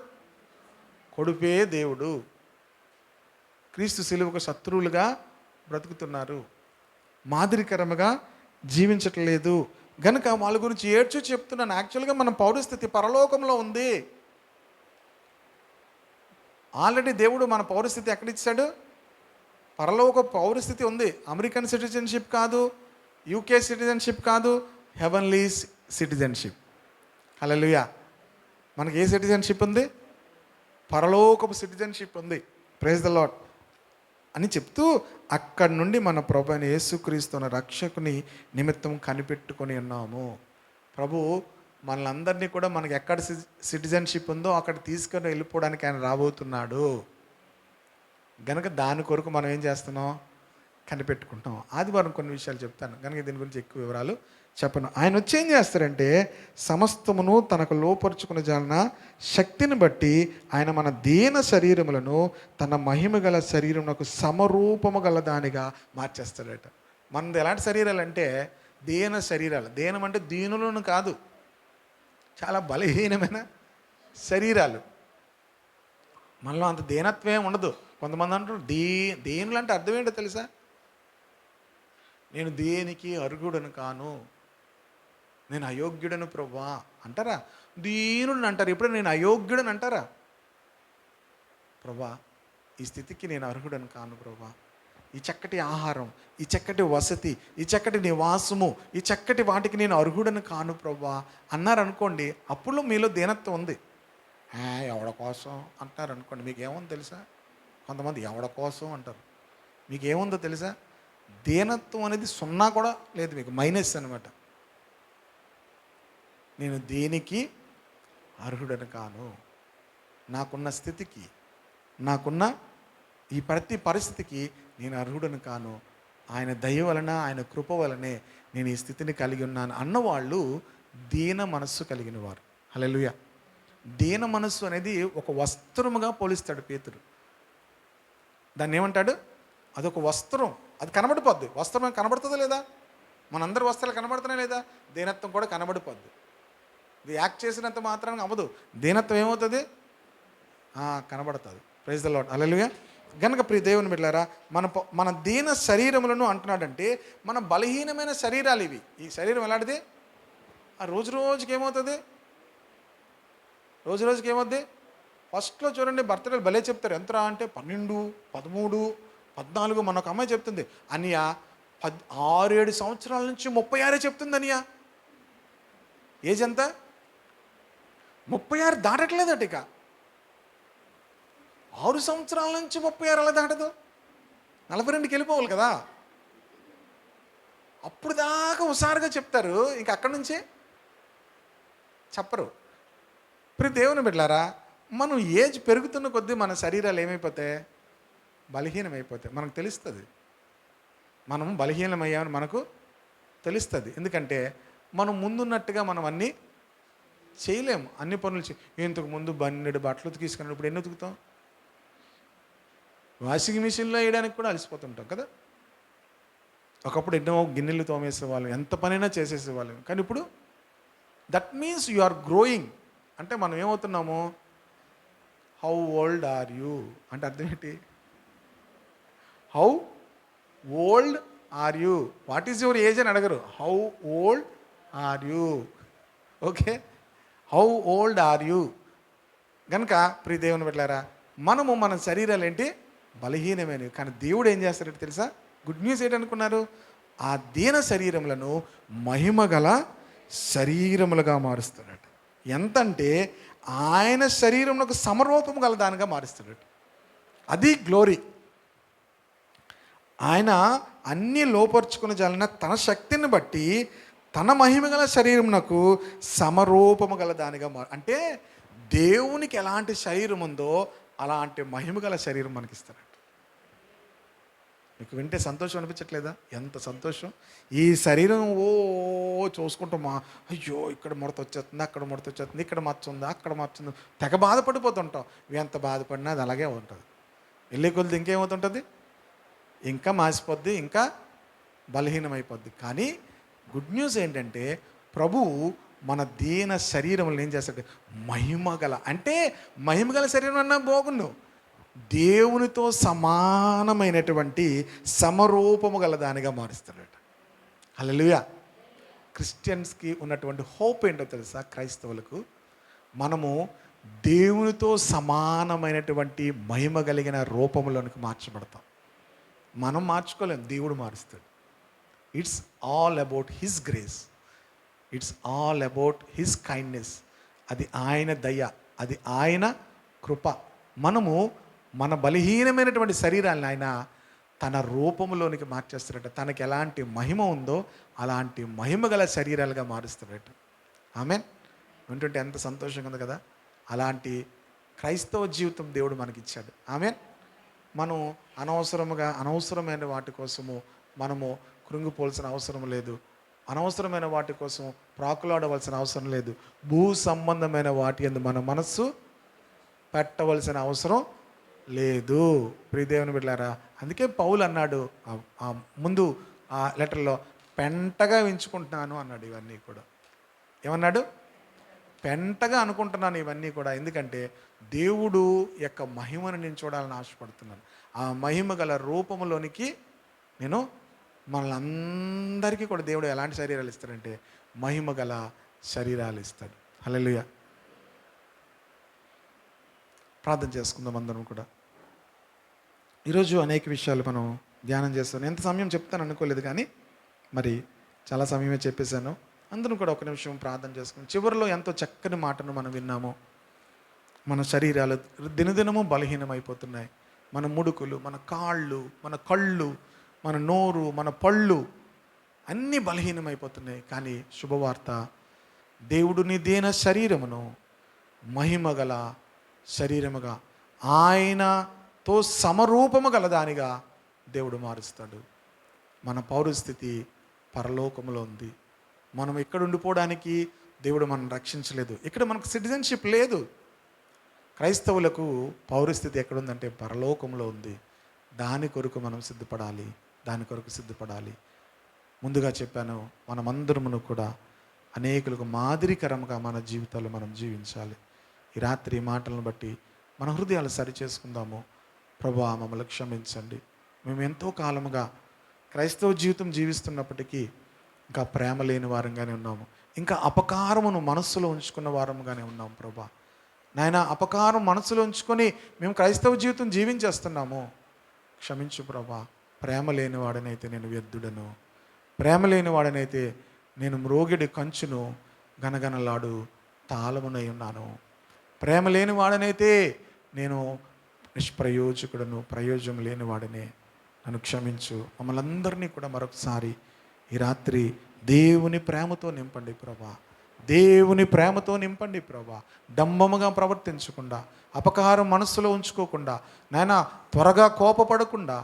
కొడుపే దేవుడు. క్రీస్తు సిలువకు శత్రువులుగా బ్రతుకుతున్నారు, మాదిరికరముగా జీవించట్లేదు. గనుక వాళ్ళ గురించి ఏడ్చు చెప్తున్నాను. యాక్చువల్గా మన పౌరస్థితి పరలోకంలో ఉంది. ఆల్రెడీ దేవుడు మన పౌరస్థితి ఎక్కడిచ్చాడు? పరలోక పౌరస్థితి ఉంది. అమెరికన్ సిటిజన్షిప్ కాదు, యూకే సిటిజన్షిప్ కాదు, హెవెన్లీ సిటిజన్షిప్. హల్లెలూయా. మనకి ఏ సిటిజన్షిప్ ఉంది? పరలోకపు సిటిజన్షిప్ ఉంది. ప్రైజ్ ద లార్డ్ అని చెప్తూ అక్కడి నుండి మన ప్రభు అయిన యేసుక్రీస్తు రక్షకుని నిమిత్తం కనిపెట్టుకొని ఉన్నాము. ప్రభు మనలందరినీ కూడా మనకి ఎక్కడ సిటిజన్షిప్ ఉందో అక్కడ తీసుకొని వెళ్ళిపోవడానికి ఆయన రాబోతున్నాడు. గనుక దాని కొరకు మనం ఏం చేస్తున్నాం? కనిపెట్టుకుంటాం. ఆదివారం కొన్ని విషయాలు చెప్తాను కనుక దీని గురించి ఎక్కువ వివరాలు చెప్పను. ఆయన వచ్చి ఏం చేస్తారంటే సమస్తమును తనకు లోపరుచుకుని జాలిన శక్తిని బట్టి ఆయన మన దీన శరీరములను తన మహిమ గల శరీరమునకు సమరూపము గల దానిగా మార్చేస్తాడట. మనది ఎలాంటి శరీరాలు అంటే దీన శరీరాలు. దీనం అంటే దీనులను కాదు, చాలా బలహీనమైన శరీరాలు. మనలో అంత దీనత్వం ఉండదు. కొంతమంది అంటారు దీనులు అంటే అర్థం ఏంటో తెలుసా? నేను దేనికి అర్హుడను కాను, నేను అయోగ్యుడను ప్రభువా అంటారా? దీనుడిని అంటారు. ఇప్పుడు నేను అయోగ్యుడని అంటారా? ప్రభువా ఈ స్థితికి నేను అర్హుడను కాను ప్రభువా, ఈ చక్కటి ఆహారం, ఈ చక్కటి వసతి, ఈ చక్కటి నివాసము, ఈ చక్కటి వాటికి నేను అర్హుడను కాను ప్రభువా అన్నారనుకోండి, అప్పుడు మీలో దీనత్వం ఉంది. ఎవడ కోసం అంటారు అనుకోండి, మీకేముందో తెలుసా? కొంతమంది ఎవడ కోసం అంటారు. మీకేముందో తెలుసా? దీనత్వం అనేది సున్నా కూడా లేదు, మీకు మైనస్ అనమాట. నేను దేనికి అర్హుడను కాను, నాకున్న స్థితికి, నాకున్న ఈ ప్రతి పరిస్థితికి నేను అర్హుడను కాను, ఆయన దయ వలన, ఆయన కృప వలనే నేను ఈ స్థితిని కలిగి ఉన్నాను అన్నవాళ్ళు దీన మనస్సు కలిగిన వారు. హల్లెలూయా. దీన మనస్సు అనేది ఒక వస్త్రముగా పోలిస్తాడు పేతురు. దాన్ని ఏమంటాడు? అదొక వస్త్రం, అది కనబడిపోద్ది. వస్త్రం కనబడుతుందా లేదా? మనందరి వస్త్రాలు కనబడుతున్నాయి లేదా? దీనత్వం కూడా కనబడిపోద్ది. ఇది యాక్ట్ చేసినంత మాత్రానికి అవ్వదు. దీనత్వం ఏమవుతుంది? కనబడుతుంది. Praise the lord. హల్లెలూయా. గనుక ప్రియ దేవుని బిడ్డలారా, మన దీన శరీరములను అంటున్నాడంటే మన బలహీనమైన శరీరాలు ఇవి. ఈ శరీరం ఎలాంటిది? రోజు రోజుకి ఏమవుతుంది? రోజు రోజుకి ఏమవుద్ది? ఫస్ట్లో చూడండి, బర్త్డేలు భలే చెప్తారు. ఎంతరా అంటే 12, 13, 14. మన ఒక అమ్మాయి చెప్తుంది, అనియ 6-7 సంవత్సరాల నుంచి 36 చెప్తుంది అనియ. ఏజ్ ఎంత? 36 దాటట్లేదట. ఇక 6 సంవత్సరాల నుంచి 36 అలా దాటదు. 42కి వెళ్ళిపోవాలి కదా. అప్పుడు దాకా హుషారుగా చెప్తారు, ఇంక అక్కడి నుంచే చెప్పరు. ప్రతి దేవుని బిడ్డలారా, మనం ఏజ్ పెరుగుతున్న కొద్దీ మన శరీరాలు ఏమైపోతాయి? బలహీనమైపోతాయి. మనకు తెలుస్తుంది మనం బలహీనమయ్యామని మనకు తెలుస్తుంది. ఎందుకంటే మనం ముందున్నట్టుగా మనం అన్నీ చేయలేము. అన్ని పనులు ఇంతకు ముందు 12 బట్టలు ఉతికేసుకున్నాం, ఇప్పుడు ఎన్ని ఉతుకుతాం? వాషింగ్ మిషన్లో వేయడానికి కూడా అలసిపోతుంటాం కదా. ఒకప్పుడు ఎన్నో గిన్నెలు తోమేసేవాళ్ళం, ఎంత పనైనా చేసేసేవాళ్ళం. కానీ ఇప్పుడు that means you are growing. అంటే మనం ఏమవుతున్నాము? హౌ ఓల్డ్ ఆర్ యూ అంటే అర్థం ఏంటి? How old are you, what is your age అని అడగరు. How old are you. Okay, how old are you. కనుక ప్రియ దేవుని బిడ్డలారా, మనము మన శరీరాలు ఏంటి? బలహీనమైనవి. కానీ దేవుడు ఏం చేస్తారంటే తెలుసా? గుడ్ న్యూస్ ఏంటనుకున్నారు? ఆ దీన శరీరములను మహిమగల శరీరములుగా మారుస్తున్నాడు. ఎంతంటే ఆయన శరీరములకు సమరూపము గల దానిగా మారుస్తున్నాడు. అది గ్లోరీ. ఆయన అన్నీ లోపరుచుకుని జాలిన తన శక్తిని బట్టి తన మహిమగల శరీరమునకు సమరూపము గల దానిగా అంటే దేవునికి ఎలాంటి శరీరం ఉందో అలాంటి మహిమగల శరీరం మనకి ఇస్తాడు. మీకు వింటే సంతోషం అనిపించట్లేదా? ఎంత సంతోషం! ఈ శరీరం చూసుకుంటాం, అయ్యో ఇక్కడ ముడత వచ్చేస్తుంది, అక్కడ ముడత వచ్చేస్తుంది, ఇక్కడ మచ్చ ఉందా, అక్కడ మచ్చ ఉంది, తెగ బాధపడిపోతుంటాం. ఎంత బాధపడినా అది అలాగే ఉంటుంది. వెళ్ళే కొద్ది ఇంకేమవుతుంటుంది? ఇంకా మాసిపోద్ది, ఇంకా బలహీనమైపోద్ది. కానీ గుడ్ న్యూస్ ఏంటంటే ప్రభువు మన దీన శరీరములను ఏం చేస్తాడు? మహిమగల, అంటే మహిమగల శరీరం అన్నా బాగుండు, దేవునితో సమానమైనటువంటి సమరూపము గల దానిగా మారుస్తాడట. హల్లెలూయా. క్రిస్టియన్స్కి ఉన్నటువంటి హోప్ ఏంటో తెలుసా? క్రైస్తవులకు మనము దేవునితో సమానమైనటువంటి మహిమ కలిగిన రూపంలోనికి మార్చబడతాం. మనం మార్చుకోలేం, దేవుడు మారుస్తాడు. It's all about his grace, it's all about his kindness. అది ఆయన దయ, అది ఆయన కృప. మనము మన బలహీనమైనటువంటి శరీరాలను ఆయన తన రూపంలోనికి మార్చేస్తాడట. తనకి ఎలాంటి మహిమ ఉందో అలాంటి మహిమ గల శరీరాలుగా మారుస్తాడట. ఆమేన్. వింటుంటే ఎంత సంతోషంగా ఉంది కదా. అలాంటి క్రైస్తవ జీవితం దేవుడు మనకిచ్చాడు. ఆమేన్. మనం అనవసరమైన వాటి కోసము మనము కృంగిపోవాల్సిన అవసరం లేదు. అనవసరమైన వాటి కోసం ప్రాకులాడవలసిన అవసరం లేదు. భూ సంబంధమైన వాటి యందు మన మనస్సు పెట్టవలసిన అవసరం లేదు. ప్రియదేవుని బిడ్డలారా, అందుకే పౌలు అన్నాడు ఆ ముందు ఆ లెటర్లో, పెంటగా ఎంచుకుంటున్నాను అన్నాడు. ఇవన్నీ కూడా ఏమన్నాడు? పెంటగా అనుకుంటున్నాను ఇవన్నీ కూడా. ఎందుకంటే దేవుడు యొక్క మహిమను నేను చూడాలని ఆశపడుతున్నాను. ఆ మహిమ గల రూపంలోనికి నేను మనల్ని అందరికీ కూడా దేవుడు ఎలాంటి శరీరాలు ఇస్తాడంటే మహిమ గల శరీరాలు ఇస్తాడు. హల్లెలూయా. ప్రార్థన చేసుకుందాం అందరం కూడా. ఈరోజు అనేక విషయాలు మనం ధ్యానం చేస్తాను. ఎంత సమయం చెప్తాను అనుకోలేదు, కానీ మరి చాలా సమయమే చెప్పేశాను. అందరం కూడా ఒక నిమిషం ప్రార్థన చేసుకుని చివరిలో ఎంతో చక్కని మాటను మనం విన్నాము. మన శరీరాలు దినదినము బలహీనమైపోతున్నాయి. మన ముడుకులు, మన కాళ్ళు, మన కళ్ళు, మన నోరు, మన పళ్ళు అన్నీ బలహీనమైపోతున్నాయి. కానీ శుభవార్త, దేవుడు నీ దేన శరీరమును మహిమగల శరీరముగా, ఆయనతో సమరూపము గల దానిగా దేవుడు మారుస్తాడు. మన పౌరస్థితి పరలోకములో ఉంది. మనం ఇక్కడ ఉండిపోవడానికి దేవుడు మనం రక్షించలేదు. ఇక్కడ మనకు సిటిజన్షిప్ లేదు. క్రైస్తవులకు పౌరస్థితి ఎక్కడుందంటే పరలోకంలో ఉంది. దాని కొరకు మనం సిద్ధపడాలి. ముందుగా చెప్పాను, మనమందరమును కూడా అనేకులకు మాదిరికరంగా మన జీవితాలు మనం జీవించాలి. ఈ రాత్రి ఈ మాటలను బట్టి మన హృదయాలు సరి చేసుకుందాము. ప్రభువా, మమ్మల్ని క్షమించండి. మేము ఎంతో కాలముగా క్రైస్తవ జీవితం జీవిస్తున్నప్పటికీ ఇంకా ప్రేమ లేని వారంగానే ఉన్నాము. ఇంకా అపకారమును మనస్సులో ఉంచుకున్న వారంగానే ఉన్నాము. ప్రభువా నాయన, అపకారం మనసులో ఉంచుకొని మేము క్రైస్తవ జీవితం జీవించేస్తున్నాము. క్షమించు ప్రభువా. ప్రేమ లేనివాడనైతే నేను వ్యర్థుడను, ప్రేమ లేనివాడనైతే నేను మ్రోగిడి కంచును, గనగనలాడు తాళమునై ఉన్నాను. ప్రేమ లేనివాడనైతే నేను నిష్ప్రయోజకుడను, ప్రయోజనం లేనివాడనే. నన్ను క్షమించు. మమ్మల్ని అందరినీ కూడా మరొకసారి ఈ రాత్రి దేవుని ప్రేమతో నింపండి ప్రభా. దేవుని ప్రేమతో నింపండి ప్రభా. డంబముగా ప్రవర్తించకుండా, అపకారం మనస్సులో ఉంచుకోకుండా, నాయన త్వరగా కోపపడకుండా,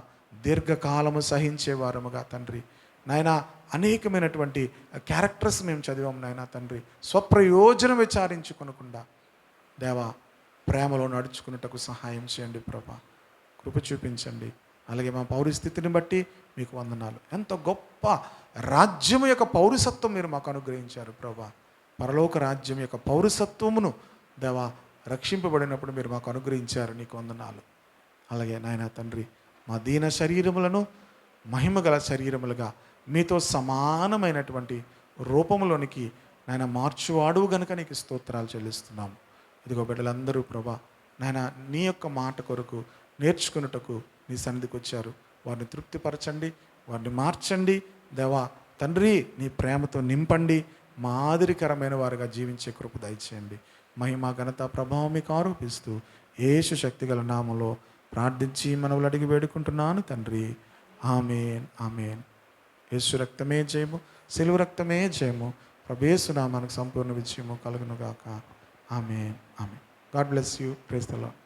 దీర్ఘకాలము సహించేవారముగా తండ్రి. నాయన అనేకమైనటువంటి క్యారెక్టర్స్ మేము చదివాము నాయన తండ్రి. స్వప్రయోజనం విచారించుకొనకుండా దేవా ప్రేమలో నడుచుకున్నటకు సహాయం చేయండి ప్రభా. కృప చూపించండి. అలాగే మా పౌరస్థితిని బట్టి మీకు వందనాలు. ఎంత గొప్ప రాజ్యం యొక్క పౌరసత్వం మీరు మాకు అనుగ్రహించారు ప్రభా. పరలోక రాజ్యం యొక్క పౌరసత్వమును దేవా రక్షింపబడినప్పుడు మీరు మాకు అనుగ్రహించారు. నీకు వందనాలు. అలాగే నాయన తండ్రి, మా దీన శరీరములను మహిమగల శరీరములుగా మీతో సమానమైనటువంటి రూపంలోనికి నాయన మార్చువాడువు గనుక నీకు స్తోత్రాలు చెల్లిస్తున్నాము. ఇదిగో బిడ్డలందరూ ప్రభా నాయన నీ యొక్క మాట కొరకు నేర్చుకున్నటకు నీ సన్నిధికి వచ్చారు. వారిని తృప్తిపరచండి, వారిని మార్చండి దేవా తండ్రి. నీ ప్రేమతో నింపండి. మాదిరికరమైన వారుగా జీవించే కృప దయచేయండి. మహిమ ఘనత ప్రభావం మీకు ఆరోపిస్తూ యేసు శక్తిగల నామములో ప్రార్థించి మనవులు అడిగి వేడుకుంటున్నాను తండ్రి. ఆమేన్, ఆమేన్. యేసు రక్తమే జయము, సిలువ రక్తమే జయము. ప్రభు యేసు నామానికి సంపూర్ణ విజయము కలుగునుగాక. Amen, amen. God bless you. Praise the lord.